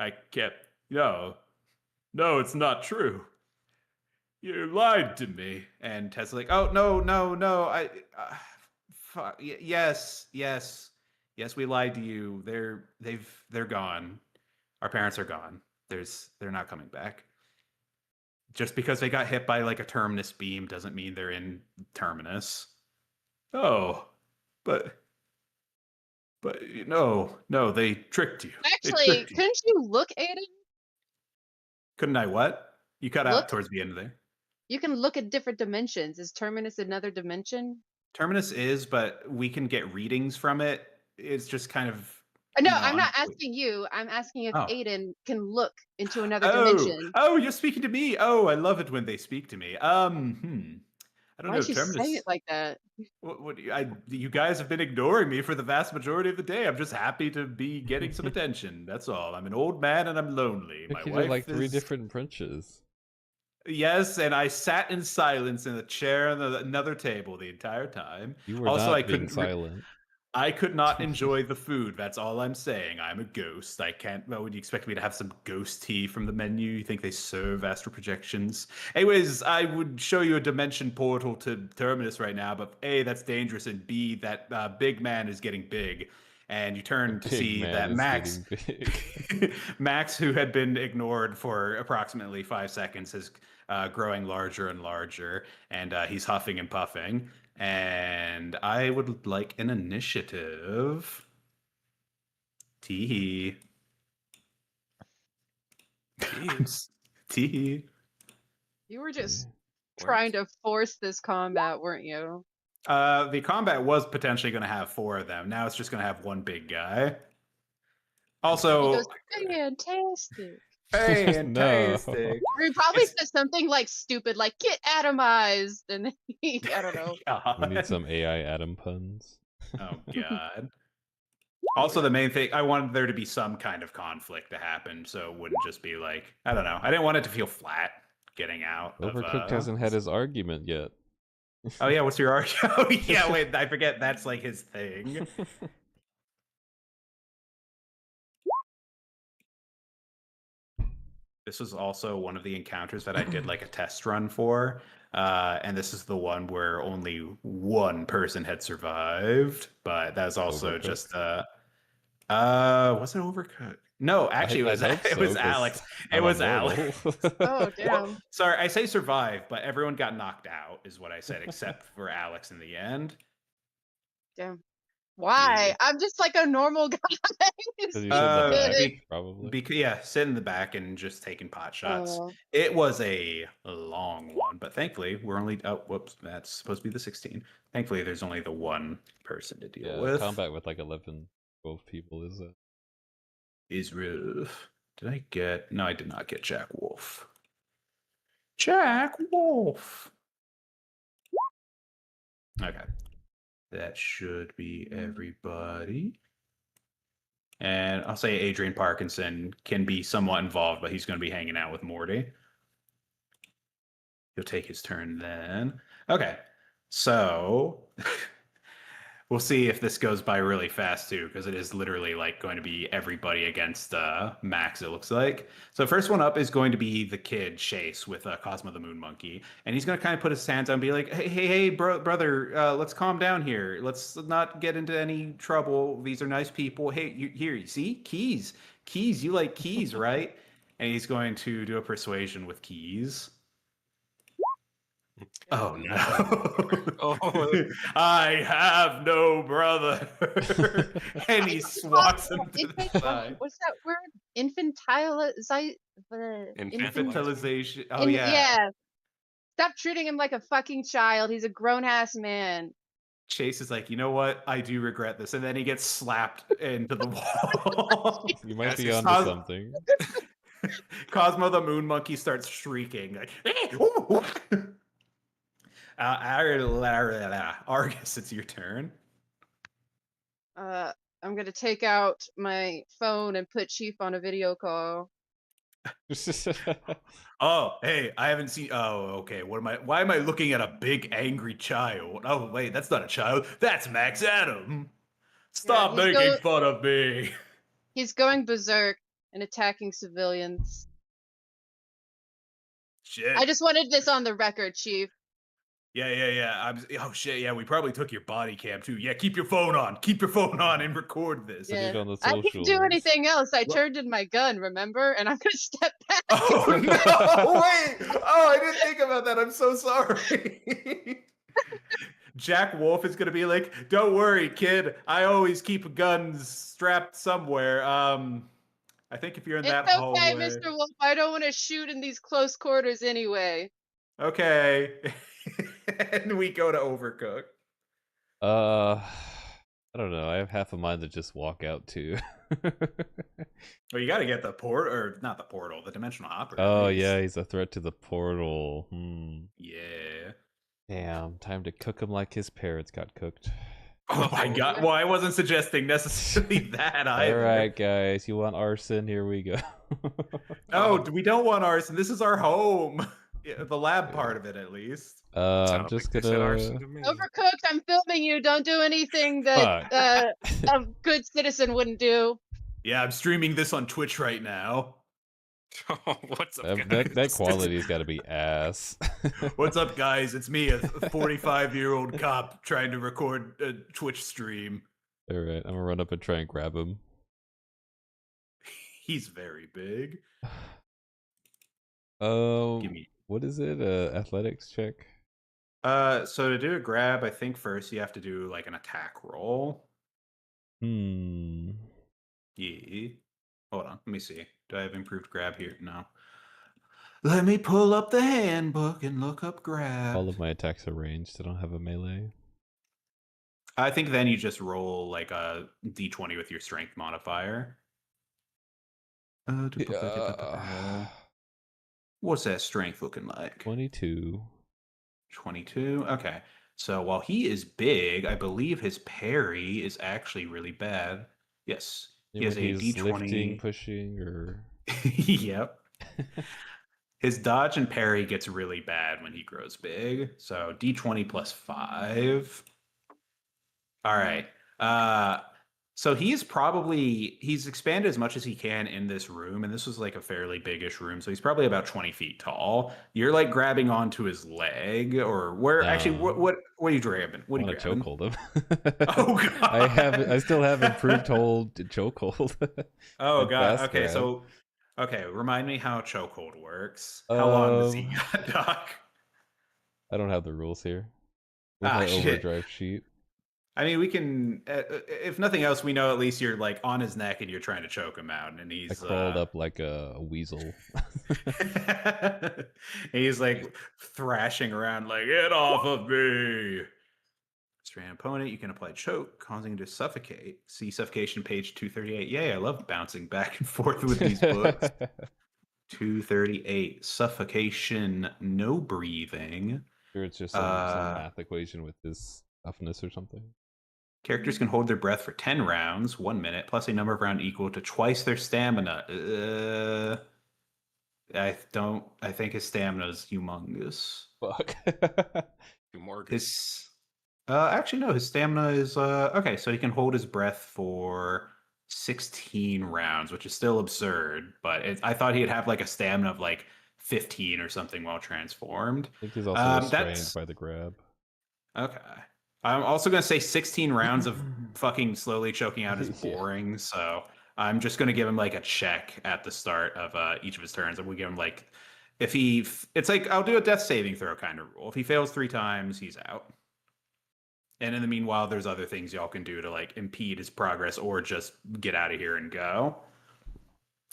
I kept no, it's not true. You lied to me. And Ted's like, oh no, fuck, yes, we lied to you. They're gone. Our parents are gone. They're not coming back. Just because they got hit by like a terminus beam doesn't mean they're in terminus. Oh, but no, they tricked you. They Actually, tricked you. couldn't you look, Aiden? Couldn't I what? You cut Look? out towards the end of there. You can look at different dimensions. Is Terminus another dimension? Terminus is, but we can get readings from it. It's just kind of No, No, I'm not wait. asking you. I'm asking if Oh. Aiden can look into another Oh, dimension. oh, you're speaking to me. Oh, I love it when they speak to me. I don't know. Why'd you say Terminus. it like that? You guys have been ignoring me for the vast majority of the day. I'm just happy to be getting some attention. That's all. I'm an old man and I'm lonely. I My think you wife did like 3 is different Frenches. yes, and I sat in silence in a chair on another table the entire time. You were Also, not I being couldn't. silent. I could not enjoy the food. That's all I'm saying. I'm a ghost. I can't. Well, would you expect me to have some ghost tea from the menu? You think they serve astral projections? Anyways, I would show you a dimension portal to Terminus right now, but A, that's dangerous, and B, that big man is getting big. And you turn to Big see man that is Max, getting big. Max, who had been ignored for approximately 5 seconds, is growing larger and larger, and he's huffing and puffing. And I would like an initiative. Tee. Tee. You were just Works. trying to force this combat, weren't you? The combat was potentially going to have 4 of them. Now it's just going to have one big guy. He Also, goes, fantastic. fantastic. Or he probably It's- says something like stupid, like get atomized, and then I don't know. We need God. some AI Adam puns. Oh God. Also, the main thing, I wanted there to be some kind of conflict to happen, so it wouldn't just be like, I don't know. I didn't want it to feel flat getting out. Overcooked hasn't had his argument yet. Oh yeah, what's your argument? Oh yeah, wait, I forget that's like his thing. This was also one of the encounters that I did like a test run for. And this is the one where only one person had survived, but that was also Overcooked? just was it Overcooked? No, actually I'd hope it so, was 'cause Alex. It I'm was immortal. Alex. Oh, Well, damn. sorry, I say survive, but everyone got knocked out, is what I said, except for Alex in the end. Damn. Why? Yeah. I'm just like a normal guy. who's 'Cause you sit in the back, big. probably. Because yeah, sit in the back and just taking pot shots. Oh. It was a long one, but thankfully we're only whoops, that's supposed to be the 16. Thankfully there's only the one person to deal Yeah, with. combat with like 11, 12 people is Is rough. Did I get no, I did not get Jack Wolf. Jack Wolf. Okay. That should be everybody. And I'll say Adrian Parkinson can be somewhat involved, but he's going to be hanging out with Morty. He'll take his turn then. Okay. So we'll see if this goes by really fast too, because it is literally like going to be everybody against Max, it looks like. So first one up is going to be the kid Chase with Cosmo the Moon Monkey, and he's going to kind of put his hands out and be like, "Hey, brother, let's calm down here. Let's not get into any trouble. These are nice people. Hey, you see keys? Keys? You like keys, right?" And he's going to do a persuasion with keys. Oh no. Oh. I have no brother. And he swats him to the side. What's that word? Infantilization. Infantilization. Oh yeah. Yeah. Stop treating him like a fucking child. He's a grown ass man. Chase is like, you know what? I do regret this. And then he gets slapped into the wall. You might be Yes, onto something. Cosmo the Moon Monkey starts shrieking. Like, Argus, it's your turn. I'm gonna take out my phone and put Chief on a video call. Oh, hey, I haven't seen. Oh, okay. Why am I looking at a big angry child? Oh, wait, that's not a child. That's Max Adam. Stop he's making fun of me. He's going berserk and attacking civilians. Shit. I just wanted this on the record, Chief. Yeah. Oh shit. Yeah, we probably took your body cam too. Yeah, keep your phone on. Keep your phone on and record this. Yeah. Put it on the I didn't do socials. anything else. I turned in my gun, remember? And I'm gonna step back. Oh no! Wait. Oh, I didn't think about that. I'm so sorry. Jack Wolf is gonna be like, "Don't worry, kid. I always keep guns strapped somewhere." I think if you're in It's that okay, hallway. Mr. Wolf. I don't want to shoot in these close quarters anyway. Okay. And we go to Overcooked. I don't know. I have half a mind to just walk out too. Well, you got to get the port, or not the portal, the dimensional hopper. at Oh least. yeah, he's a threat to the portal. Yeah. Damn, time to cook him like his parents got cooked. Oh my god. Well, I wasn't suggesting necessarily that either. Alright, guys, you want arson? Here we go. No, we don't want arson. This is our home. Yeah, the lab part of it, at least. I'm Sounded just like they said arson gonna. to me. Overcooked, I'm filming you. Don't do anything that a good citizen wouldn't do. Yeah, I'm streaming this on Twitch right now. What's up, That quality's got to be ass. What's up, guys? It's me, a 45-year-old cop trying to record a Twitch stream. All right, I'm gonna run up and try and grab him. He's very big. Give me. What is it? Athletics check. So to do a grab, I think first you have to do like an attack roll. Hmm. Yeah. Hold on. Let me see. Do I have improved grab here? No. Let me pull up the handbook and look up grab. All of my attacks are ranged. I don't have a melee. I think then you just roll like a d20 with your strength modifier. What's that strength looking like? 22. 22. Okay. So while he is big, I believe his parry is actually really bad. Yes. He has a He's d20. lifting, pushing, or Yep. His dodge and parry gets really bad when he grows big. So d20 plus 5. All right. So he's expanded as much as he can in this room, and this was like a fairly biggish room, so he's probably about 20 feet tall. You're like grabbing onto his leg, or where? Actually, what are you grabbing? What are you grabbing? chokehold him. Oh god! I still have improved hold chokehold. Oh and god. fast Okay, grab. so remind me how chokehold works. How long does he got, Doc? I don't have the rules here. With Ah, my shit. overdrive sheet. I mean, we can. If nothing else, we know at least you're like on his neck and you're trying to choke him out, and he's I crawled up like a weasel. He's like thrashing around, like, get off of me. Restrain opponent, you can apply choke, causing him to suffocate. See suffocation page 238. Yay, I love bouncing back and forth with these books. 238. Suffocation, no breathing. Sure, it's just some math equation with this toughness or something. Characters can hold their breath for 10 rounds, 1 minute, plus a number of rounds equal to twice their stamina. I think his stamina is humongous. Fuck. His actually no, his stamina is okay, so he can hold his breath for 16 rounds, which is still absurd, but I thought he'd have like a stamina of like 15 or something while transformed. I think he's also restrained by the grab. Okay. I'm also going to say 16 rounds of fucking slowly choking out is boring, so I'm just going to give him like a check at the start of each of his turns, and we give him like, it's like, I'll do a death saving throw kind of rule. If he fails 3 times, he's out. And in the meanwhile, there's other things y'all can do to like impede his progress or just get out of here and go.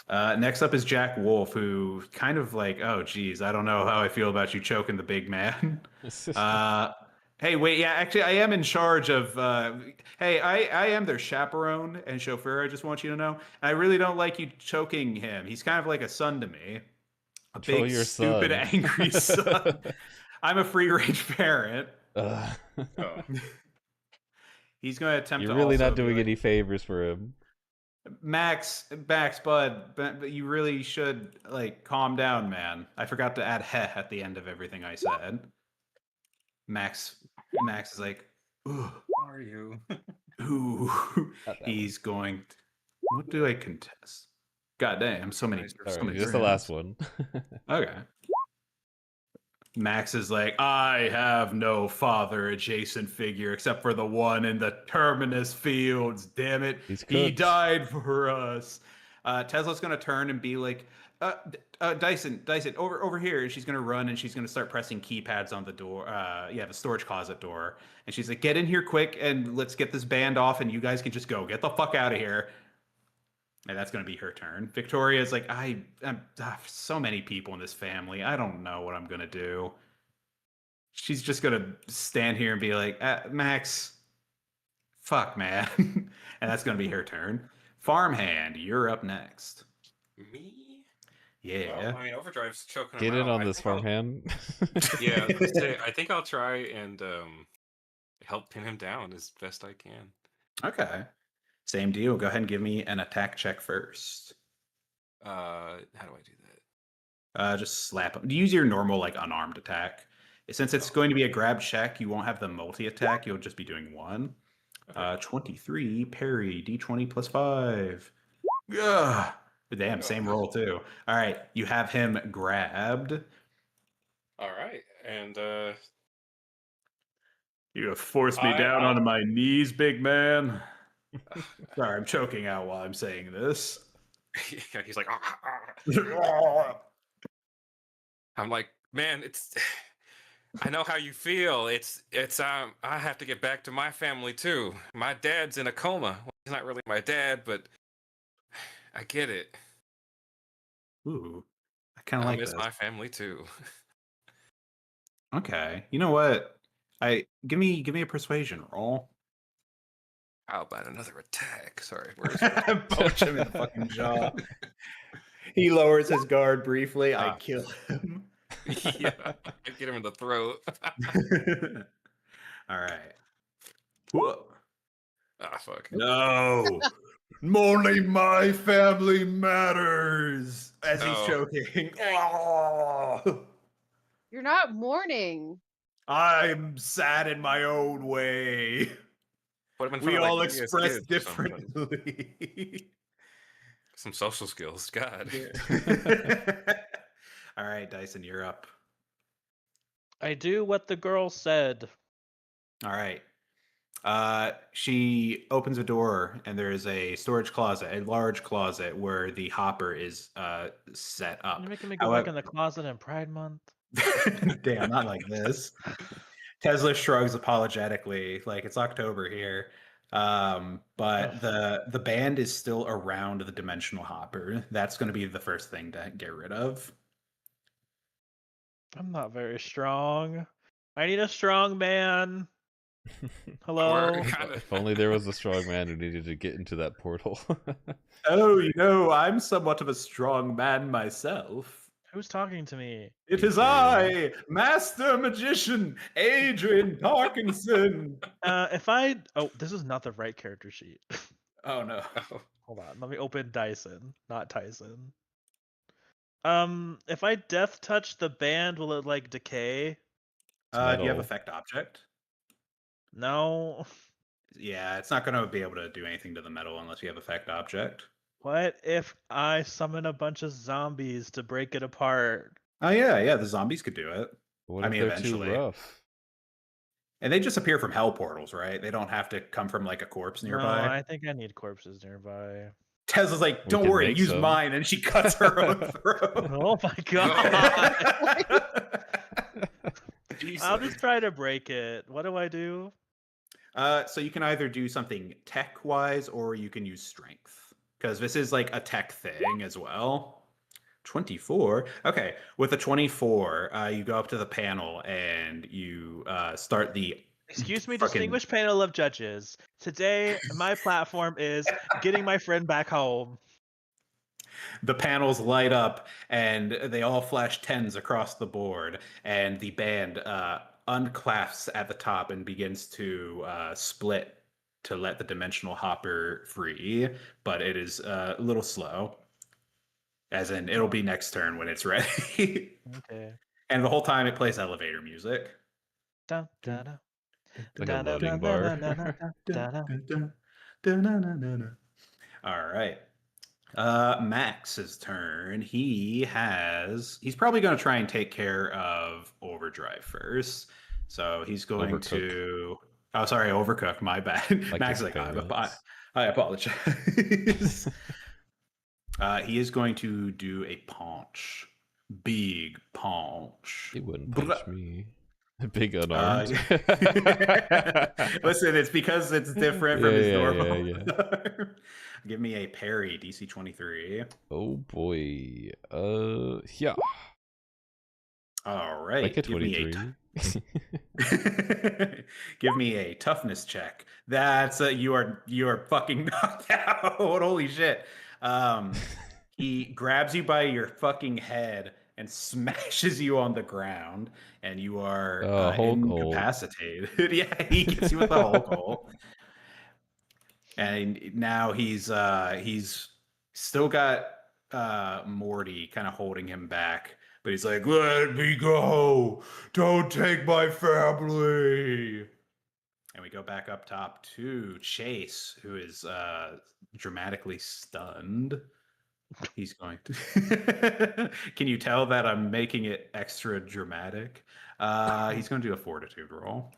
Next up is Jack Wolf, who kind of like, oh geez, I don't know how I feel about you choking the big man. Hey, wait, yeah, actually, I am in charge of, hey, I am their chaperone and chauffeur, I just want you to know. I really don't like you choking him. He's kind of like a son to me. A big, stupid, angry son. I'm a free-range parent. He's going to attempt to You're really also not doing any favors for him. Max, bud, you really should, like, calm down, man. I forgot to add heh at the end of everything I said. Max is like, ooh. How are you? Ooh. He's going to, what do I contest? God damn, so many. Just the last one. Okay. Max is like, I have no father adjacent figure except for the one in the Terminus fields. Damn it. He died for us. Tesla's going to turn and be like, Dyson, over here. And she's going to run and she's going to start pressing keypads on the door. The storage closet door. And she's like, get in here quick and let's get this band off and you guys can just go. Get the fuck out of here. And that's going to be her turn. Victoria's like, I'm so many people in this family. I don't know what I'm going to do. She's just going to stand here and be like, Max, Fuck, man. And that's going to be her turn. Farmhand, you're up next. Me? Yeah. Well, I mean, Overdrive's choking him Get in out. on this, farmhand. Yeah, I was gonna say, I think I'll try and help pin him down as best I can. Okay. Same deal. Go ahead and give me an attack check first. How do I do that? Just slap him. Use your normal, like, unarmed attack. Since it's going to be a grab check, you won't have the multi-attack. You'll just be doing one. Okay. 23, parry, d20 plus 5. Ugh. Damn, same roll, too. All right, you have him grabbed. All right, and You have forced me down onto my knees, big man. Sorry, I'm choking out while I'm saying this. he's like, I'm like, man, it's. I know how you feel. It's. I have to get back to my family too. My dad's in a coma. Well, he's not really my dad, but I get it. Ooh, I kind of I like miss this. my family too. Okay, you know what? Give me a persuasion roll. How about another attack? Sorry, where's it? Punch him in the fucking jaw. He lowers his guard briefly. I Ah. kill him. Yeah, I get him in the throat. All right. Whoa. Ah, fuck. No. Only my family matters. As he's No. choking. You're not mourning. I'm sad in my own way. Put him in front We of, like, all previous express kids or something. differently. Some social skills. God. All right, Dyson, you're up. I do what the girl said. All right. She opens a door and there is a storage closet, a large closet where the hopper is set up. You're making me go back in the closet in Pride Month. Damn, not like this. Tesla shrugs apologetically, like it's October here. But the band is still around the dimensional hopper. That's going to be the first thing to get rid of. I'm not very strong. I need a strong man. Hello. If only there was a strong man who needed to get into that portal. Oh, you know, I'm somewhat of a strong man myself. Who's talking to me? It is I, Master Magician, Adrian Parkinson. Oh, this is not the right character sheet. Oh no. Hold on, let me open Dyson, not Tyson. If I death touch the band, will it like decay? Do you have metal. effect object? No. Yeah, it's not going to be able to do anything to the metal unless you have effect object. What if I summon a bunch of zombies to break it apart? Oh yeah, the zombies could do it. What I if mean, they're eventually. too rough? And they just appear from hell portals, right? They don't have to come from like a corpse nearby. No, I think I need corpses nearby. Tesla's like, We don't can worry, make use some. mine, and she cuts her own throat. Oh my god! Jesus. I'll just try to break it. What do I do? So you can either do something tech-wise, or you can use strength, because this is like a tech thing as well. 24. Okay, with a 24, you go up to the panel and you start the. Excuse me, fucking- distinguished panel of judges. Today, my platform is getting my friend back home. The panels light up and they all flash 10s across the board, and the band unclasps at the top and begins to split to let the dimensional hopper free, but it is a little slow. As in, it'll be next turn when it's ready. Okay. And the whole time it plays elevator music. Dun, dun, dun. Like a loading bar. All right. Max's turn. He's probably going to try and take care of Overdrive first. So he's going to. Oh, sorry, Overcook. My bad. Like Max is like, I apologize. He is going to do a punch. Big punch. He wouldn't punch me. Big unarmed. Listen, it's because it's different from his normal. Yeah. Give me a parry, DC 23. Oh boy. Yeah. All Like right. a 23. Give me a toughness check. That's you are fucking knocked out. Holy shit. He grabs you by your fucking head and smashes you on the ground, and you are Hulk hole. incapacitated. Yeah, he gets you with the Hulk hole. And now he's still got Morty kind of holding him back, but he's like, "Let me go! Don't take my family!" And we go back up top to Chase, who is dramatically stunned. He's going to. Can you tell that I'm making it extra dramatic? He's going to do a fortitude roll.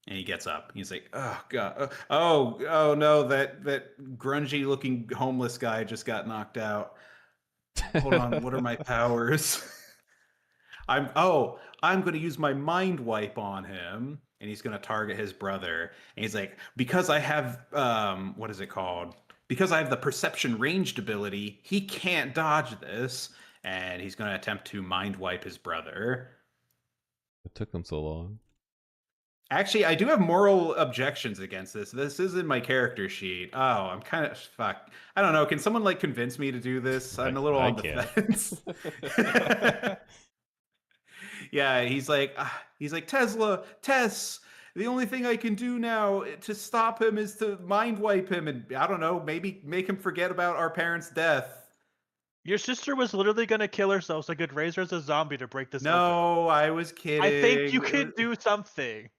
And he gets up. He's like, "Oh god, oh no, that grungy looking homeless guy just got knocked out. Hold on, what are my powers?" I'm going to use my mind wipe on him, and he's going to target his brother. And he's like, "Because I have what is it called? Because I have the perception ranged ability, he can't dodge this." And he's going to attempt to mind wipe his brother. It took him so long. Actually, I do have moral objections against this. This is in my character sheet. Oh, I'm kind of fuck. I don't know. Can someone like convince me to do this? I'm a little I on the can't. fence. Yeah, he's like Tesla, Tess. The only thing I can do now to stop him is to mind wipe him, and I don't know, maybe make him forget about our parents' death. Your sister was literally gonna kill herself, so I could raise her as a zombie to break this open. No, I was kidding. I think you could do something.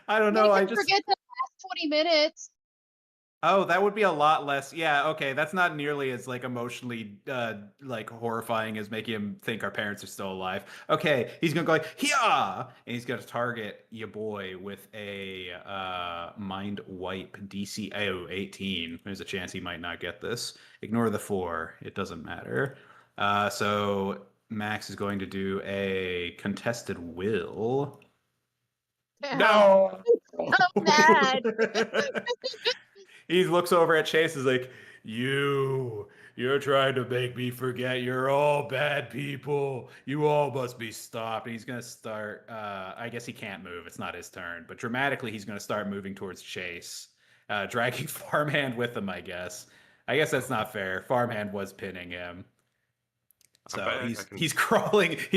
I don't Make know. him forget the last 20 minutes. Oh, that would be a lot less. Yeah, okay, that's not nearly as like emotionally like horrifying as making him think our parents are still alive. Okay, he's gonna go like yeah, and he's gonna target your boy with a mind wipe DC 18. There's a chance he might not get this. Ignore the 4. It doesn't matter. So Max is going to do a contested will. Damn. No. So bad. He looks over at Chase, is like, you're trying to make me forget you're all bad people. You all must be stopped. And he's gonna start I guess he can't move, it's not his turn, but dramatically he's gonna start moving towards Chase. Dragging Farmhand with him, I guess. I guess that's not fair. Farmhand was pinning him. I'm So back. he's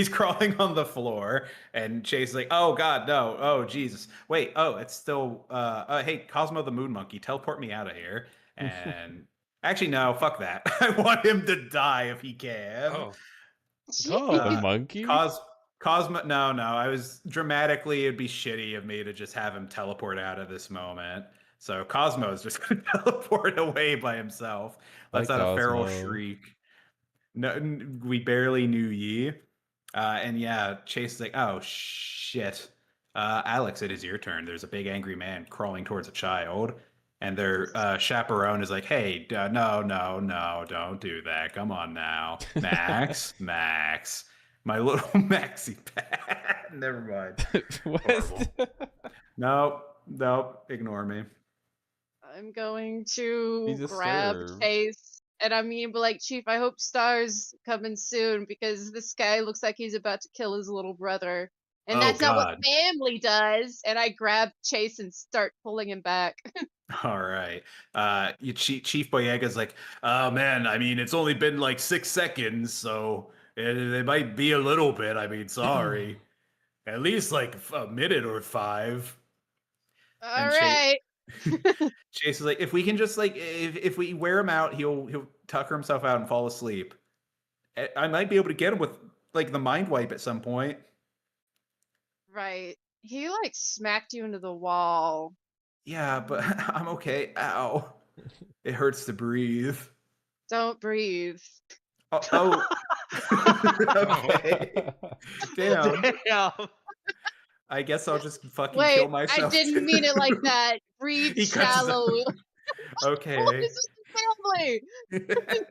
crawling on the floor, and Chase is like, "Oh God, no! Oh Jesus! Wait! Oh, it's still. Hey, Cosmo the Moon Monkey, teleport me out of here!" And actually, no, fuck that. I want him to die if he can. Oh, The monkey? Cosmo. No. I was dramatically. It'd be shitty of me to just have him teleport out of this moment. So Cosmo is just going to teleport away by himself. Let's Hi, out a feral Cosmo. shriek. No, we barely knew ye. And yeah, Chase is like, "Oh shit, Alex, it is your turn." There's a big angry man crawling towards a child, and their chaperone is like, "Hey, no, don't do that. Come on now, Max, Max, my little Maxi pad." Never mind. Horrible. Nope, ignore me. I'm going He's to a grab serve. Chase, and I'm gonna be like, Chief, I hope Star's coming soon because this guy looks like he's about to kill his little brother. And Oh that's not what God. family does. And I grab Chase and start pulling him back. All right. Chief Boyega's like, "Oh man, I mean, it's only been like 6 seconds, so it might be a little bit. I mean, sorry. At least like a minute or 5." All And right. Chase is like, "If we can just like, if we wear him out, he'll tucker himself out and fall asleep. I might be able to get him with like the mind wipe at some point." Right. He like smacked you into the wall. Yeah, but I'm okay. Ow. It hurts to breathe. Don't breathe. Oh. Okay. Damn. Damn. I guess I'll just fucking Wait, kill myself. I didn't mean it like that. Breathe He cuts his shallow. own- What Okay. is this family?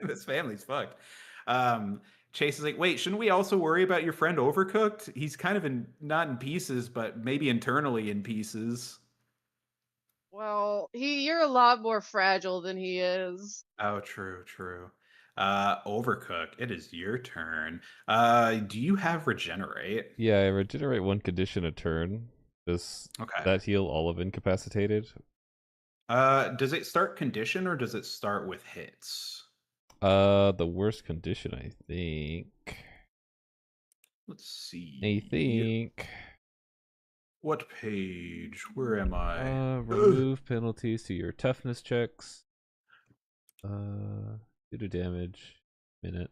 This family's fucked. Chase is like, "Wait, shouldn't we also worry about your friend Overcooked? He's kind of not in pieces, but maybe internally in pieces." Well, you're a lot more fragile than he is. Oh, true. Overcook, it is your turn. Do you have regenerate? Yeah, I regenerate 1 condition a turn. Does Okay. that heal all of incapacitated? Does it start condition or does it start with hits? The worst condition, I think. Let's see. I think. What page? Where am I? Remove penalties to your toughness checks. Due to damage. Minute.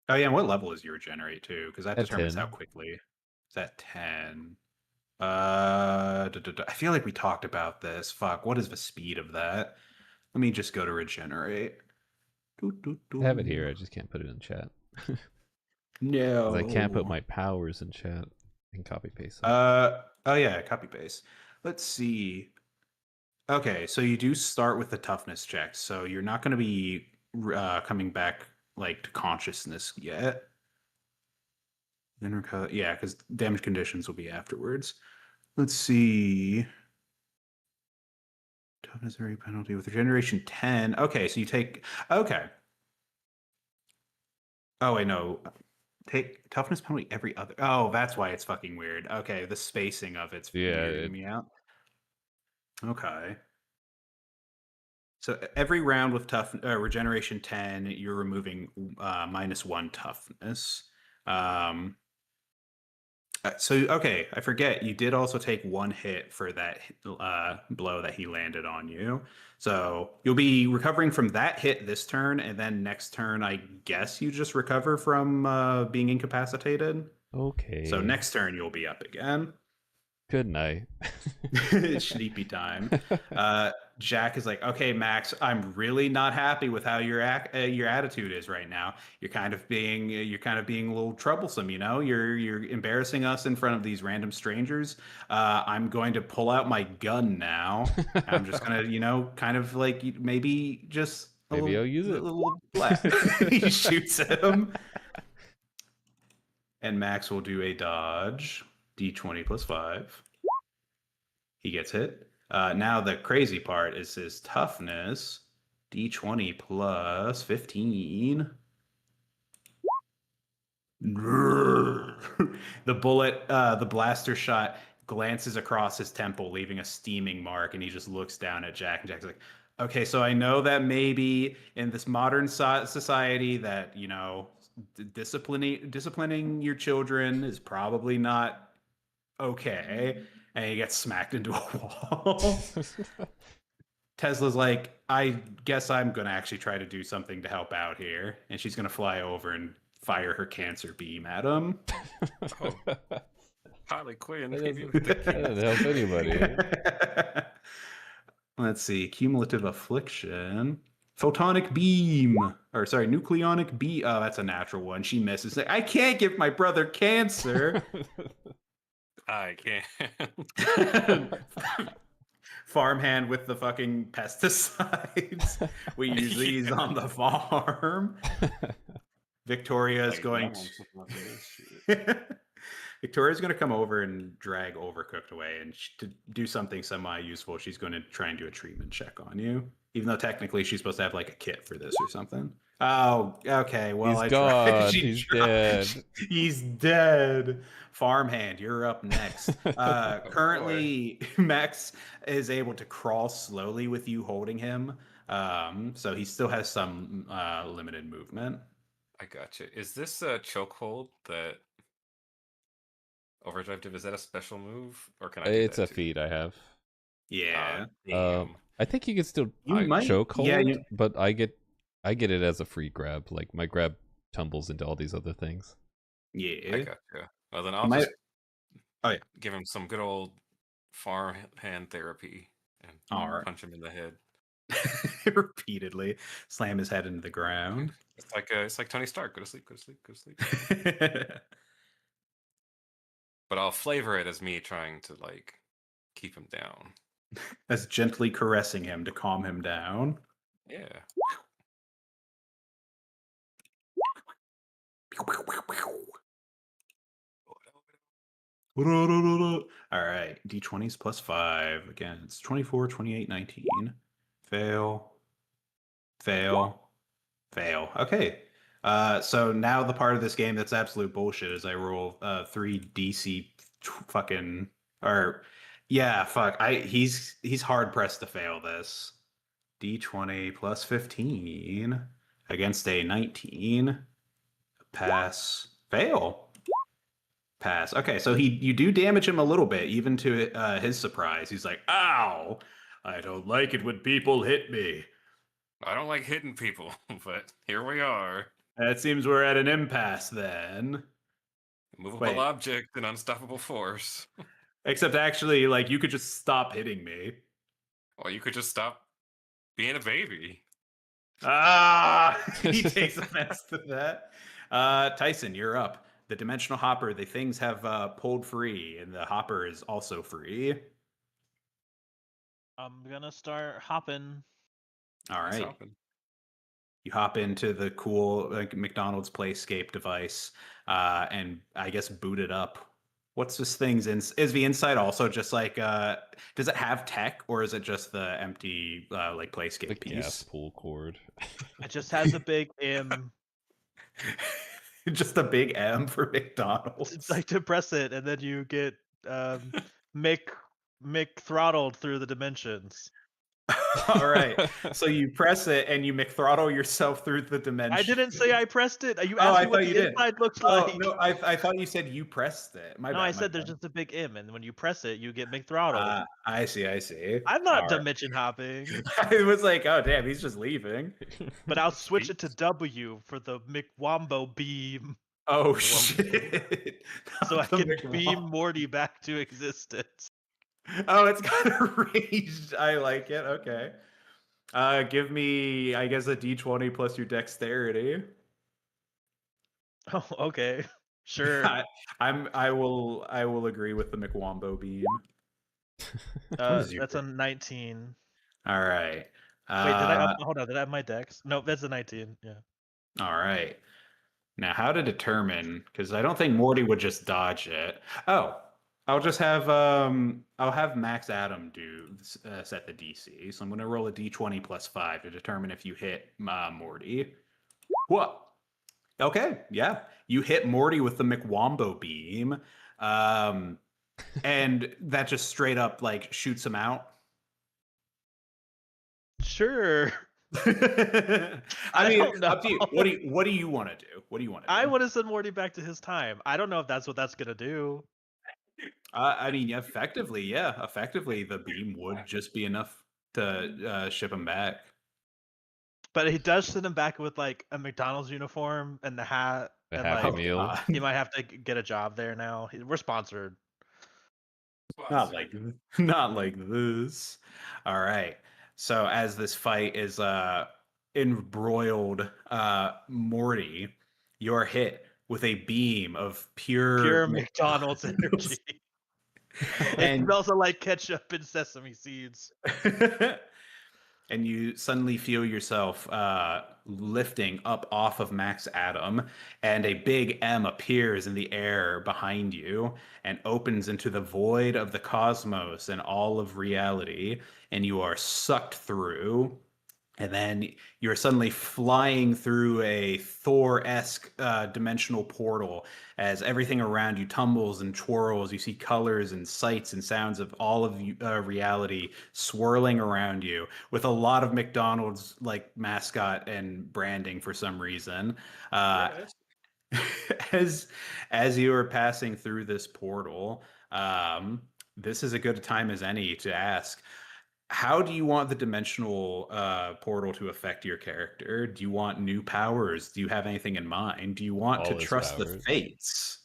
Oh yeah, and what level is your regenerate too? Because that At determines 10. how quickly. Is that 10? I feel like we talked about this. Fuck, what is the speed of that? Let me just go to regenerate. I have it here, I just can't put it in chat. No. Because I can't put my powers in chat and copy paste them. Oh yeah, copy paste. Let's see. Okay, so you do start with the toughness check, so you're not going to be coming back like to consciousness yet. Then yeah, because damage conditions will be afterwards. Let's see. Toughness area penalty with regeneration 10. Okay, so you take. Okay. Oh wait, no. Take toughness penalty every other. Oh, that's why it's fucking weird. Okay, the spacing of it's weirding me out. Okay. So every round with tough regeneration 10, you're removing -1 toughness. So okay, I forget. You did also take 1 hit for that blow that he landed on you. So you'll be recovering from that hit this turn, and then next turn, I guess you just recover from being incapacitated. Okay. So next turn you'll be up again. Good night. Sleepy time. Jack is like, okay, Max, I'm really not happy with how your attitude is right now. You're kind of being a little troublesome. You know, you're embarrassing us in front of these random strangers. I'm going to pull out my gun now. I'm just gonna, kind of like maybe just Maybe I'll use it. little blast. He shoots him, and Max will do a dodge. D20 plus 5. He gets hit. Now the crazy part is his toughness. D20 plus 15. The blaster shot glances across his temple, leaving a steaming mark, and he just looks down at Jack, and Jack's like, okay, so I know that maybe in this modern society that, disciplining your children is probably not okay, and he gets smacked into a wall. Tesla's like, I guess I'm gonna actually try to do something to help out here, and she's gonna fly over and fire her cancer beam at him. Oh. Harley Quinn. That maybe doesn't, with the that doesn't help anybody. Let's see, cumulative affliction. Photonic beam, or sorry, nucleonic beam. Oh, that's a natural one. She misses. Like, I can't give my brother cancer. I can't. Farmhand with the fucking pesticides. We use these on the farm. Victoria is going to. Victoria's going to come over and drag Overcooked away, and to do something semi-useful, she's going to try and do a treatment check on you. Even though technically she's supposed to have like a kit for this or something. Oh, okay. Well, He's gone. He's dead. He's dead. Farmhand, you're up next. Currently, Max is able to crawl slowly with you holding him. So he still has some limited movement. I gotcha. Is this a chokehold that Overdrive did? Is that a special move, or can I? It's do a that too? feat I have. Yeah. Damn. I think you can still You might. chokehold, Yeah, but I get it as a free grab. Like my grab tumbles into all these other things. Yeah. I gotcha. Well, then I'll might- just Oh, yeah. give him some good old farmhand therapy and All right. punch him in the head. Repeatedly slam his head into the ground. It's like Tony Stark. Go to sleep. Go to sleep. Go to sleep. But I'll flavor it as me trying to like keep him down. As gently caressing him to calm him down. Yeah. All right, d20s plus 5. Again, it's 24, 28, 19. Fail. Fail. Fail. Okay. So now the part of this game that's absolute bullshit is I roll 3 DC fucking or yeah, fuck. He's hard pressed to fail this. D20 plus 15 against a 19. Pass. Fail. Pass. Okay, so you do damage him a little bit, even to his surprise. He's like, "Ow! I don't like it when people hit me." I don't like hitting people, but here we are. It seems we're at an impasse then. Movable Wait, object and unstoppable force. except actually, like, you could just stop hitting me. Or you could just stop being a baby. Ah! He takes offense to that. Tyson, you're up. The dimensional hopper, the things have pulled free, and the hopper is also free. I'm gonna start hopping. All It's right. happened. You hop into the cool like McDonald's Playscape device, and I guess boot it up. What's this thing's is the inside also just like does it have tech or is it just the empty like The Playscape gas piece? pool cord. It just has a big M. Just a big M for It's McDonald's. like to press it, and then you get Mick throttled through the dimensions. All right. So you press it and you McThrottle yourself through the dimension. I didn't say I pressed it. You Oh, asked I me what thought you the did. inside looks Oh like. no, I thought you said you pressed it. My No, bad. I my said there's bad. just a big M, and when you press it, you get Mick throttled. I see. I see. I'm not All right. dimension hopping, I was like, oh damn, he's just leaving. but I'll switch it to W for the McWombo beam, Oh Well, shit! so I The can beam McWomb. Morty back to existence. Oh, it's got a range. I like it. Okay. Give me, I guess, a D20 plus your dexterity. Oh, okay, sure. I will agree with the McWombo beam. What is your That's a 19. All right. Wait, did I hold on? Did I have my dex? No, that's a 19. Yeah. All right. Now, how to determine? Because I don't think Morty would just dodge it. Oh, I'll have Max Adam set the DC. So I'm gonna roll a D20 plus 5 to determine if you hit Morty. What? Okay, yeah, you hit Morty with the McWombo beam, and that just straight up like shoots him out. Sure. I I mean, don't up to you. know. What do you want to do? What do you want to do? I want to send Morty back to his time. I don't know if that's what that's gonna do, I mean, effectively, yeah, effectively, the beam would just be enough to ship him back. but he does send him back with like a McDonald's uniform and the hat, The and Happy like Meal. he might have to get a job there now. We're sponsored. Not like not like this. All right. So as this fight is embroiled, Morty, you're hit with a beam of Pure McDonald's energy. It and smells like ketchup and sesame seeds. and you suddenly feel yourself lifting up off of Max Adam, and a big M appears in the air behind you and opens into the void of the cosmos and all of reality, and you are sucked through. And then you're suddenly flying through a Thor-esque dimensional portal as everything around you tumbles and twirls. You see colors and sights and sounds of all of reality swirling around you, with a lot of McDonald's like mascot and branding for some reason. Uh, as as you are passing through this portal, this is a good time as any to ask, how do you want the dimensional portal to affect your character? Do you want new powers? Do you have anything in mind? Do you want to All his trust the powers. fates?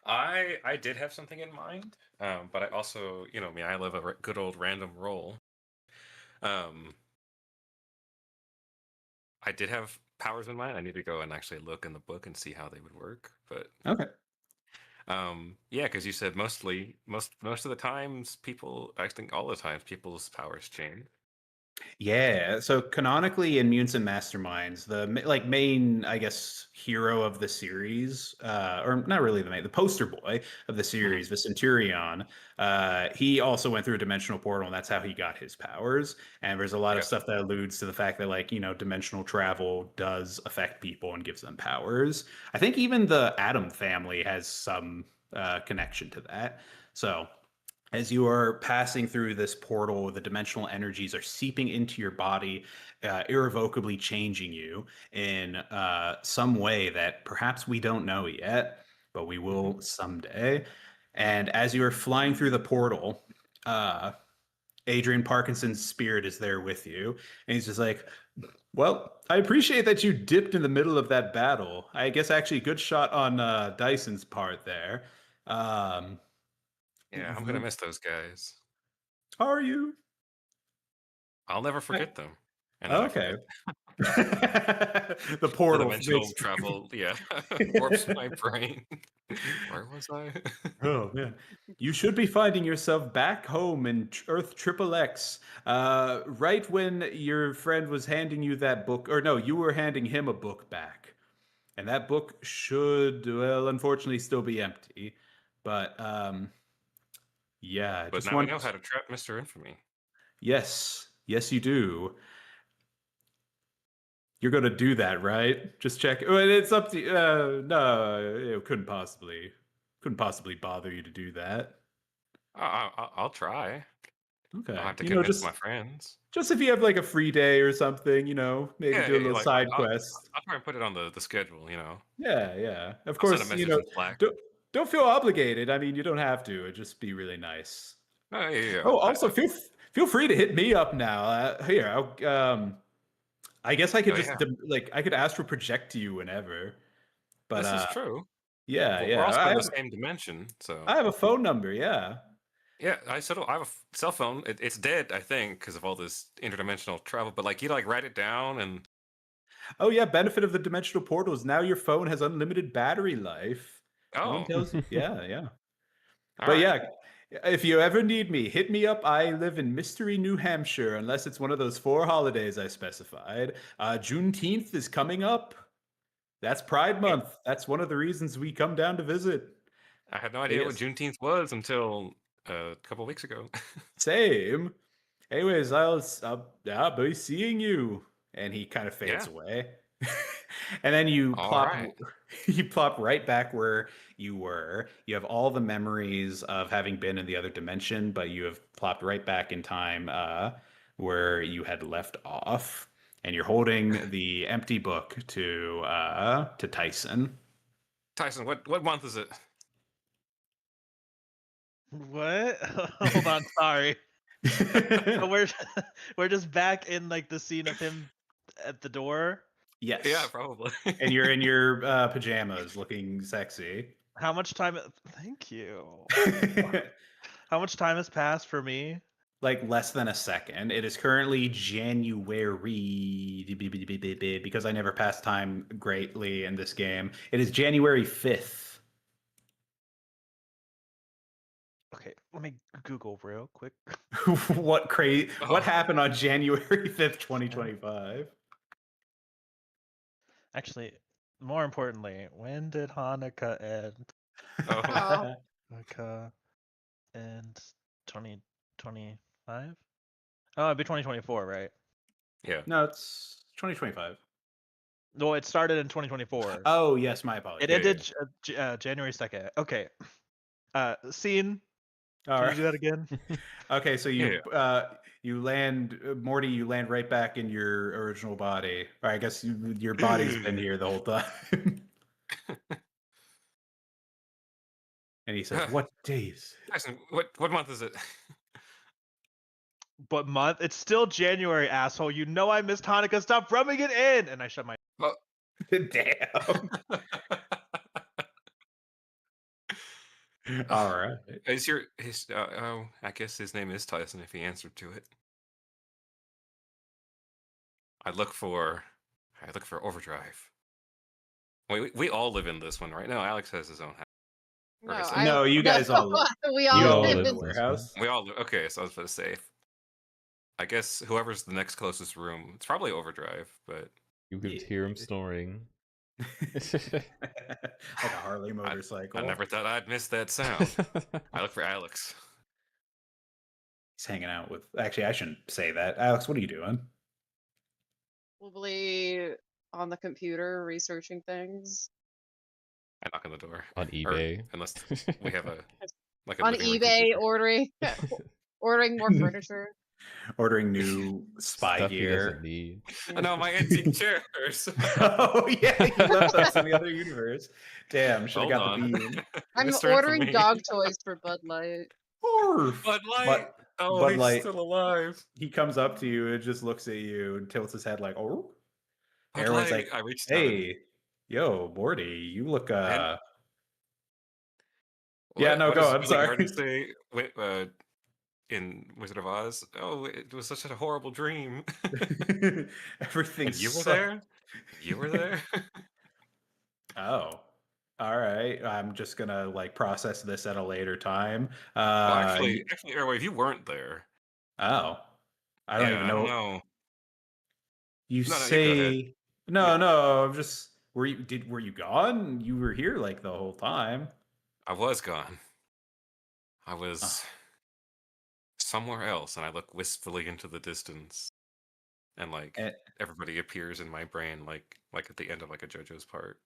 I did have something in mind, but I also, me, I love a good old random roll. I did have powers in mind. I need to go and actually look in the book and see how they would work. But Okay. yeah, because you said most of the times people, I think all the times people's powers change. Yeah, so canonically in Mutants and Masterminds, the main, I guess, hero of the series, or not really the poster boy of the Mhm. series, the Centurion, he also went through a dimensional portal, and that's how he got his powers. And there's a lot of Yeah. stuff that alludes to the fact that, dimensional travel does affect people and gives them powers. I think even the Atom family has some connection to that. So as you are passing through this portal, the dimensional energies are seeping into your body, irrevocably changing you in some way that perhaps we don't know yet, but we Hmm. will someday. And as you are flying through the portal, uh, Adrian Parkinson's spirit is there with you. And he's just like, well, I appreciate that you dipped in the middle of that battle. I guess actually, good shot on Dyson's part there. Um, Yeah, I'm gonna miss those guys. are you? I'll never forget them. And then I Okay. forget. The The portal dimensional makes. travel, yeah, warps my brain. Where was I? Oh man, you should be finding yourself back home in Earth Triple X. Right when your friend was handing you that book, or no, you were handing him a book back, and that book should, well, unfortunately, still be empty. But yeah, I But just now we know want. how to trap Mr. Infamy. Yes, yes, you do. You're gonna do that, right? Just check. Well, it's up to. No, it couldn't possibly bother you to do that. I'll try. I'll Okay, have to convince my just friends. if you have like a free day or something, maybe Yeah, do a yeah, little like side I'll, quest. I'll try and put it on the schedule. Yeah, yeah. Of I'll send a course, message in Slack. don't feel obligated. I mean, you don't have to. It'd just be really nice. Oh yeah, yeah. Oh, also feel free to hit me up now. Here, I guess I could Oh just yeah, I could astral project to you whenever. But this is true. yeah, We're yeah. also in the same dimension, so I have a phone number. Yeah. yeah. I have a cell phone. It's dead, I think, because of all this interdimensional travel. But like, you like write it down, and Oh yeah, benefit of the dimensional portals. Now your phone has unlimited battery life. No one oh, tells you. Yeah, yeah. all But right. yeah, if you ever need me, hit me up. I live in Mystery, New Hampshire, unless it's one of those 4 holidays I specified. Juneteenth is coming up. That's Pride Yeah, Month. That's one of the reasons we come down to visit. I had no But idea what yes, Juneteenth was until a couple weeks ago. same. Anyways, I'll be seeing you. And he kind of fades Yeah. away. And then you All plop right. you plop right back where you were. You have all the memories of having been in the other dimension, but you have plopped right back in time where you had left off. And you're holding the empty book to Tyson. Tyson, what month is it? What? Hold on, sorry. So we're we're just back in like the scene of him at the door. Yeah, Yes. probably. And you're in your pajamas looking sexy. How much time? Thank you. How much time has passed for me? Like less than a second. It is currently January because I never pass time greatly in this game. It is January 5th. Okay, let me Google real quick. What Oh, happened on January 5th, 2025? Actually, more importantly, when did Hanukkah end? oh, Oh, Hanukkah end 2025? Oh, it'd be 2024, right? yeah. No, it's 2025. No, it started in 2024. Oh, yes, my It apologies. Yeah, ended January 2nd. Okay. Scene. All Can you right. do that again? Okay, so Yeah. you land, Morty, you land right back in your original body. Or I guess your body's been here the whole time. And he says, "What days?" Tyson, what month is it? But month? It's still January, asshole. You know I missed Hanukkah. Stop rubbing it in. And I shut my. Oh. Damn. All right. Is his oh, I guess his name is Tyson if he answered to it. I look for overdrive. We all live in this one right now. Alex has his own house. Or no, his No, you guys all we you all all all live live live in in. the in this one. warehouse. we all live, okay, so I was supposed to say I guess whoever's the next closest room, it's probably Overdrive, but You could hear him snoring. like a Harley I motorcycle. never thought I'd miss that sound. I look for Alex. He's hanging out with. Actually, I shouldn't say that. Alex, what are you doing? Probably on the computer researching things. I knock on the door. On Or eBay. unless we have a On living room eBay, computer. ordering more furniture. Ordering new spy Stuff he doesn't gear. need. Yeah. No, my antique chairs. Oh yeah, you left us in the other universe. Damn, should have Hold got on. the bean. I'm This turned for ordering me. dog toys for Bud Light. Orf. Bud Light. But Oh, Bud he's Light. still alive. He comes up to you and just looks at you and tilts his head like, "Oh." Bud Everyone's Light. like, I reached out. "Hey, yo, Morty, you look And Yeah, no, what go does on. Billy Sorry. Gardner say in Wizard of Oz? Oh, it was such a horrible dream. Everything And you were sucked. there? You were there? Oh, all right. I'm just gonna like process this at a later time. Well, Uh, actually, Airwave, you weren't there. oh, I don't Yeah, even I don't know. know. You No, you go ahead. say no, Yeah. no. I'm just were you gone? You were here like the whole time. I was gone. I Oh, was somewhere else, and I look wistfully into the distance, and like and, everybody appears in my brain, like at the end of like a JoJo's part.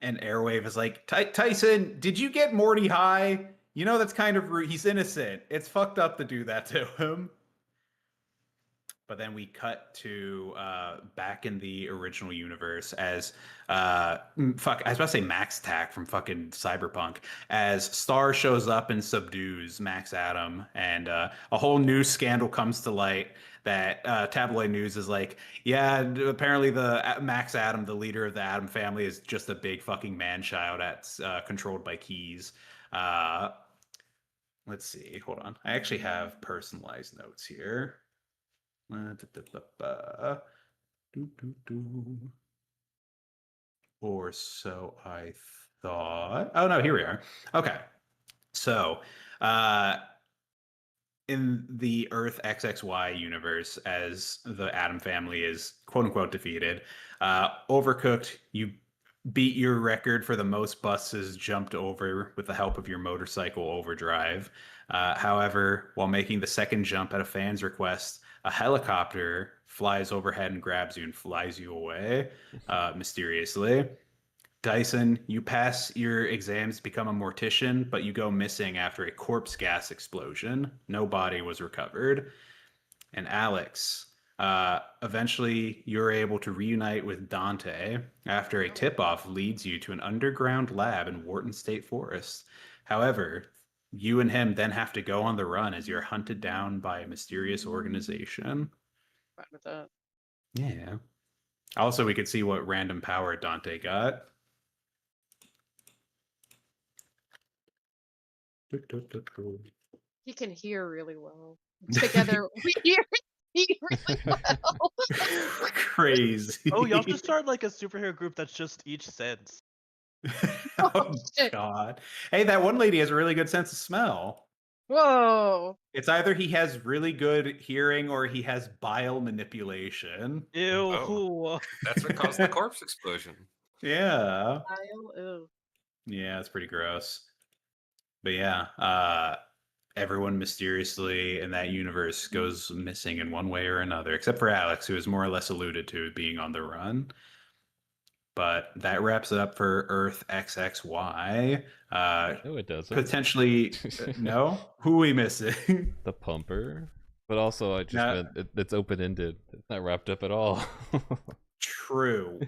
and Airwave is like, Tyson, did you get Morty high? You know that's kind of rude. He's innocent. It's fucked up to do that to him. But then we cut to back in the original universe as fuck. I was about to say Max Tack from fucking Cyberpunk as Star shows up and subdues Max Adam, and a whole new scandal comes to light. That tabloid news is like, yeah, apparently the Max Adam, the leader of the Adam family, is just a big fucking man child that's controlled by keys. Uh, let's see. Hold on. I actually have personalized notes here. Or so I thought. Oh no, here we are. Okay. So, in the Earth XXY universe, as the Atom family is quote unquote defeated, Overcooked, you beat your record for the most buses jumped over with the help of your motorcycle overdrive. However, while making the second jump at a fan's request, a helicopter flies overhead and grabs you and flies you away mysteriously. Dyson, you pass your exams, become a mortician, but you go missing after a corpse gas explosion. No body was recovered. And Alex, eventually you're able to reunite with Dante after a tip-off leads you to an underground lab in Wharton State Forest. However, you and him then have to go on the run as you're hunted down by a mysterious organization. Fine with that. Yeah. Also, we could see what random power Dante got. He can hear really well. Together, we hear really well. Crazy. Oh, y'all should start like a superhero group that's just each sense. Oh Shit. God. Hey, that one lady has a really good sense of smell. Whoa. It's either he has really good hearing or he has bile manipulation. Ew. Oh. That's what caused the corpse explosion. Yeah. Ew. Yeah, it's pretty gross. But yeah, everyone mysteriously in that universe goes missing in one way or another, except for Alex, who is more or less alluded to being on the run. But that wraps it up for Earth XXY. No, it doesn't. Potentially, no? Who are we missing? The pumper. But also, I just No. meant it's open ended. It's not wrapped up at all. True.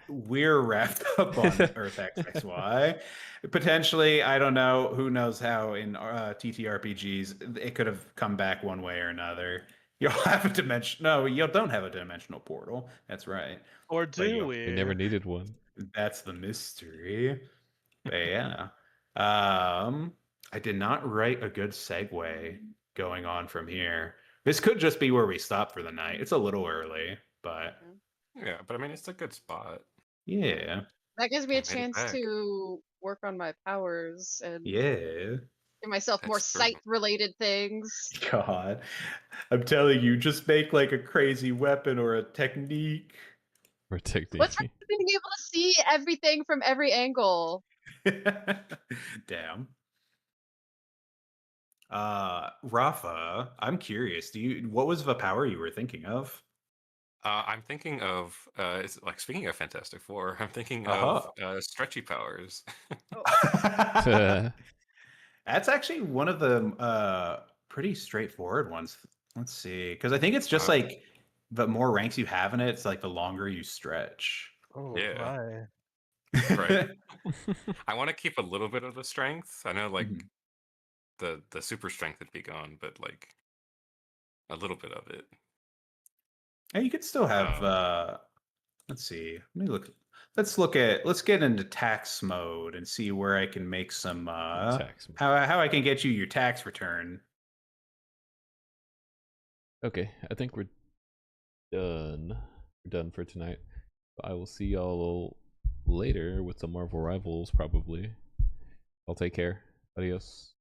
We're wrapped up on Earth XXY. Potentially, I don't know. Who knows how in TTRPGs it could have come back one way or another. You'll have a dimension. No, you don't have a dimensional portal. That's right. Or But do you- we? We never needed one. That's the mystery. But yeah. I did not write a good segue going on from here. This could just be where we stop for the night. It's a little early, but Yeah, but I mean, it's a good spot. yeah. That gives me a I made it chance back. to work on my powers and Yeah. Give myself more That's true. sight-related things. God, I'm telling you, just make like a crazy weapon or a technique. Or What's technique. wrong with being able to see everything from every angle? Damn. Rafa, I'm curious. What was the power you were thinking of? I'm thinking of it's like speaking of Fantastic Four. I'm thinking of Uh-huh. stretchy powers. That's actually one of the pretty straightforward ones. Let's see, because I think it's just Uh, like the more ranks you have in it, it's like the longer you stretch. Oh Yeah. my. Right. I want to keep a little bit of the strength. I know, like Mhm. the super strength would be gone, but like a little bit of it. And you could still have Um, let's see. Let me look. Let's get into tax mode and see where I can make some Tax mode. how I can get you your tax return. Okay, I think we're done. We're done for tonight. I will see y'all later with some Marvel Rivals, probably. I'll take care. Adios.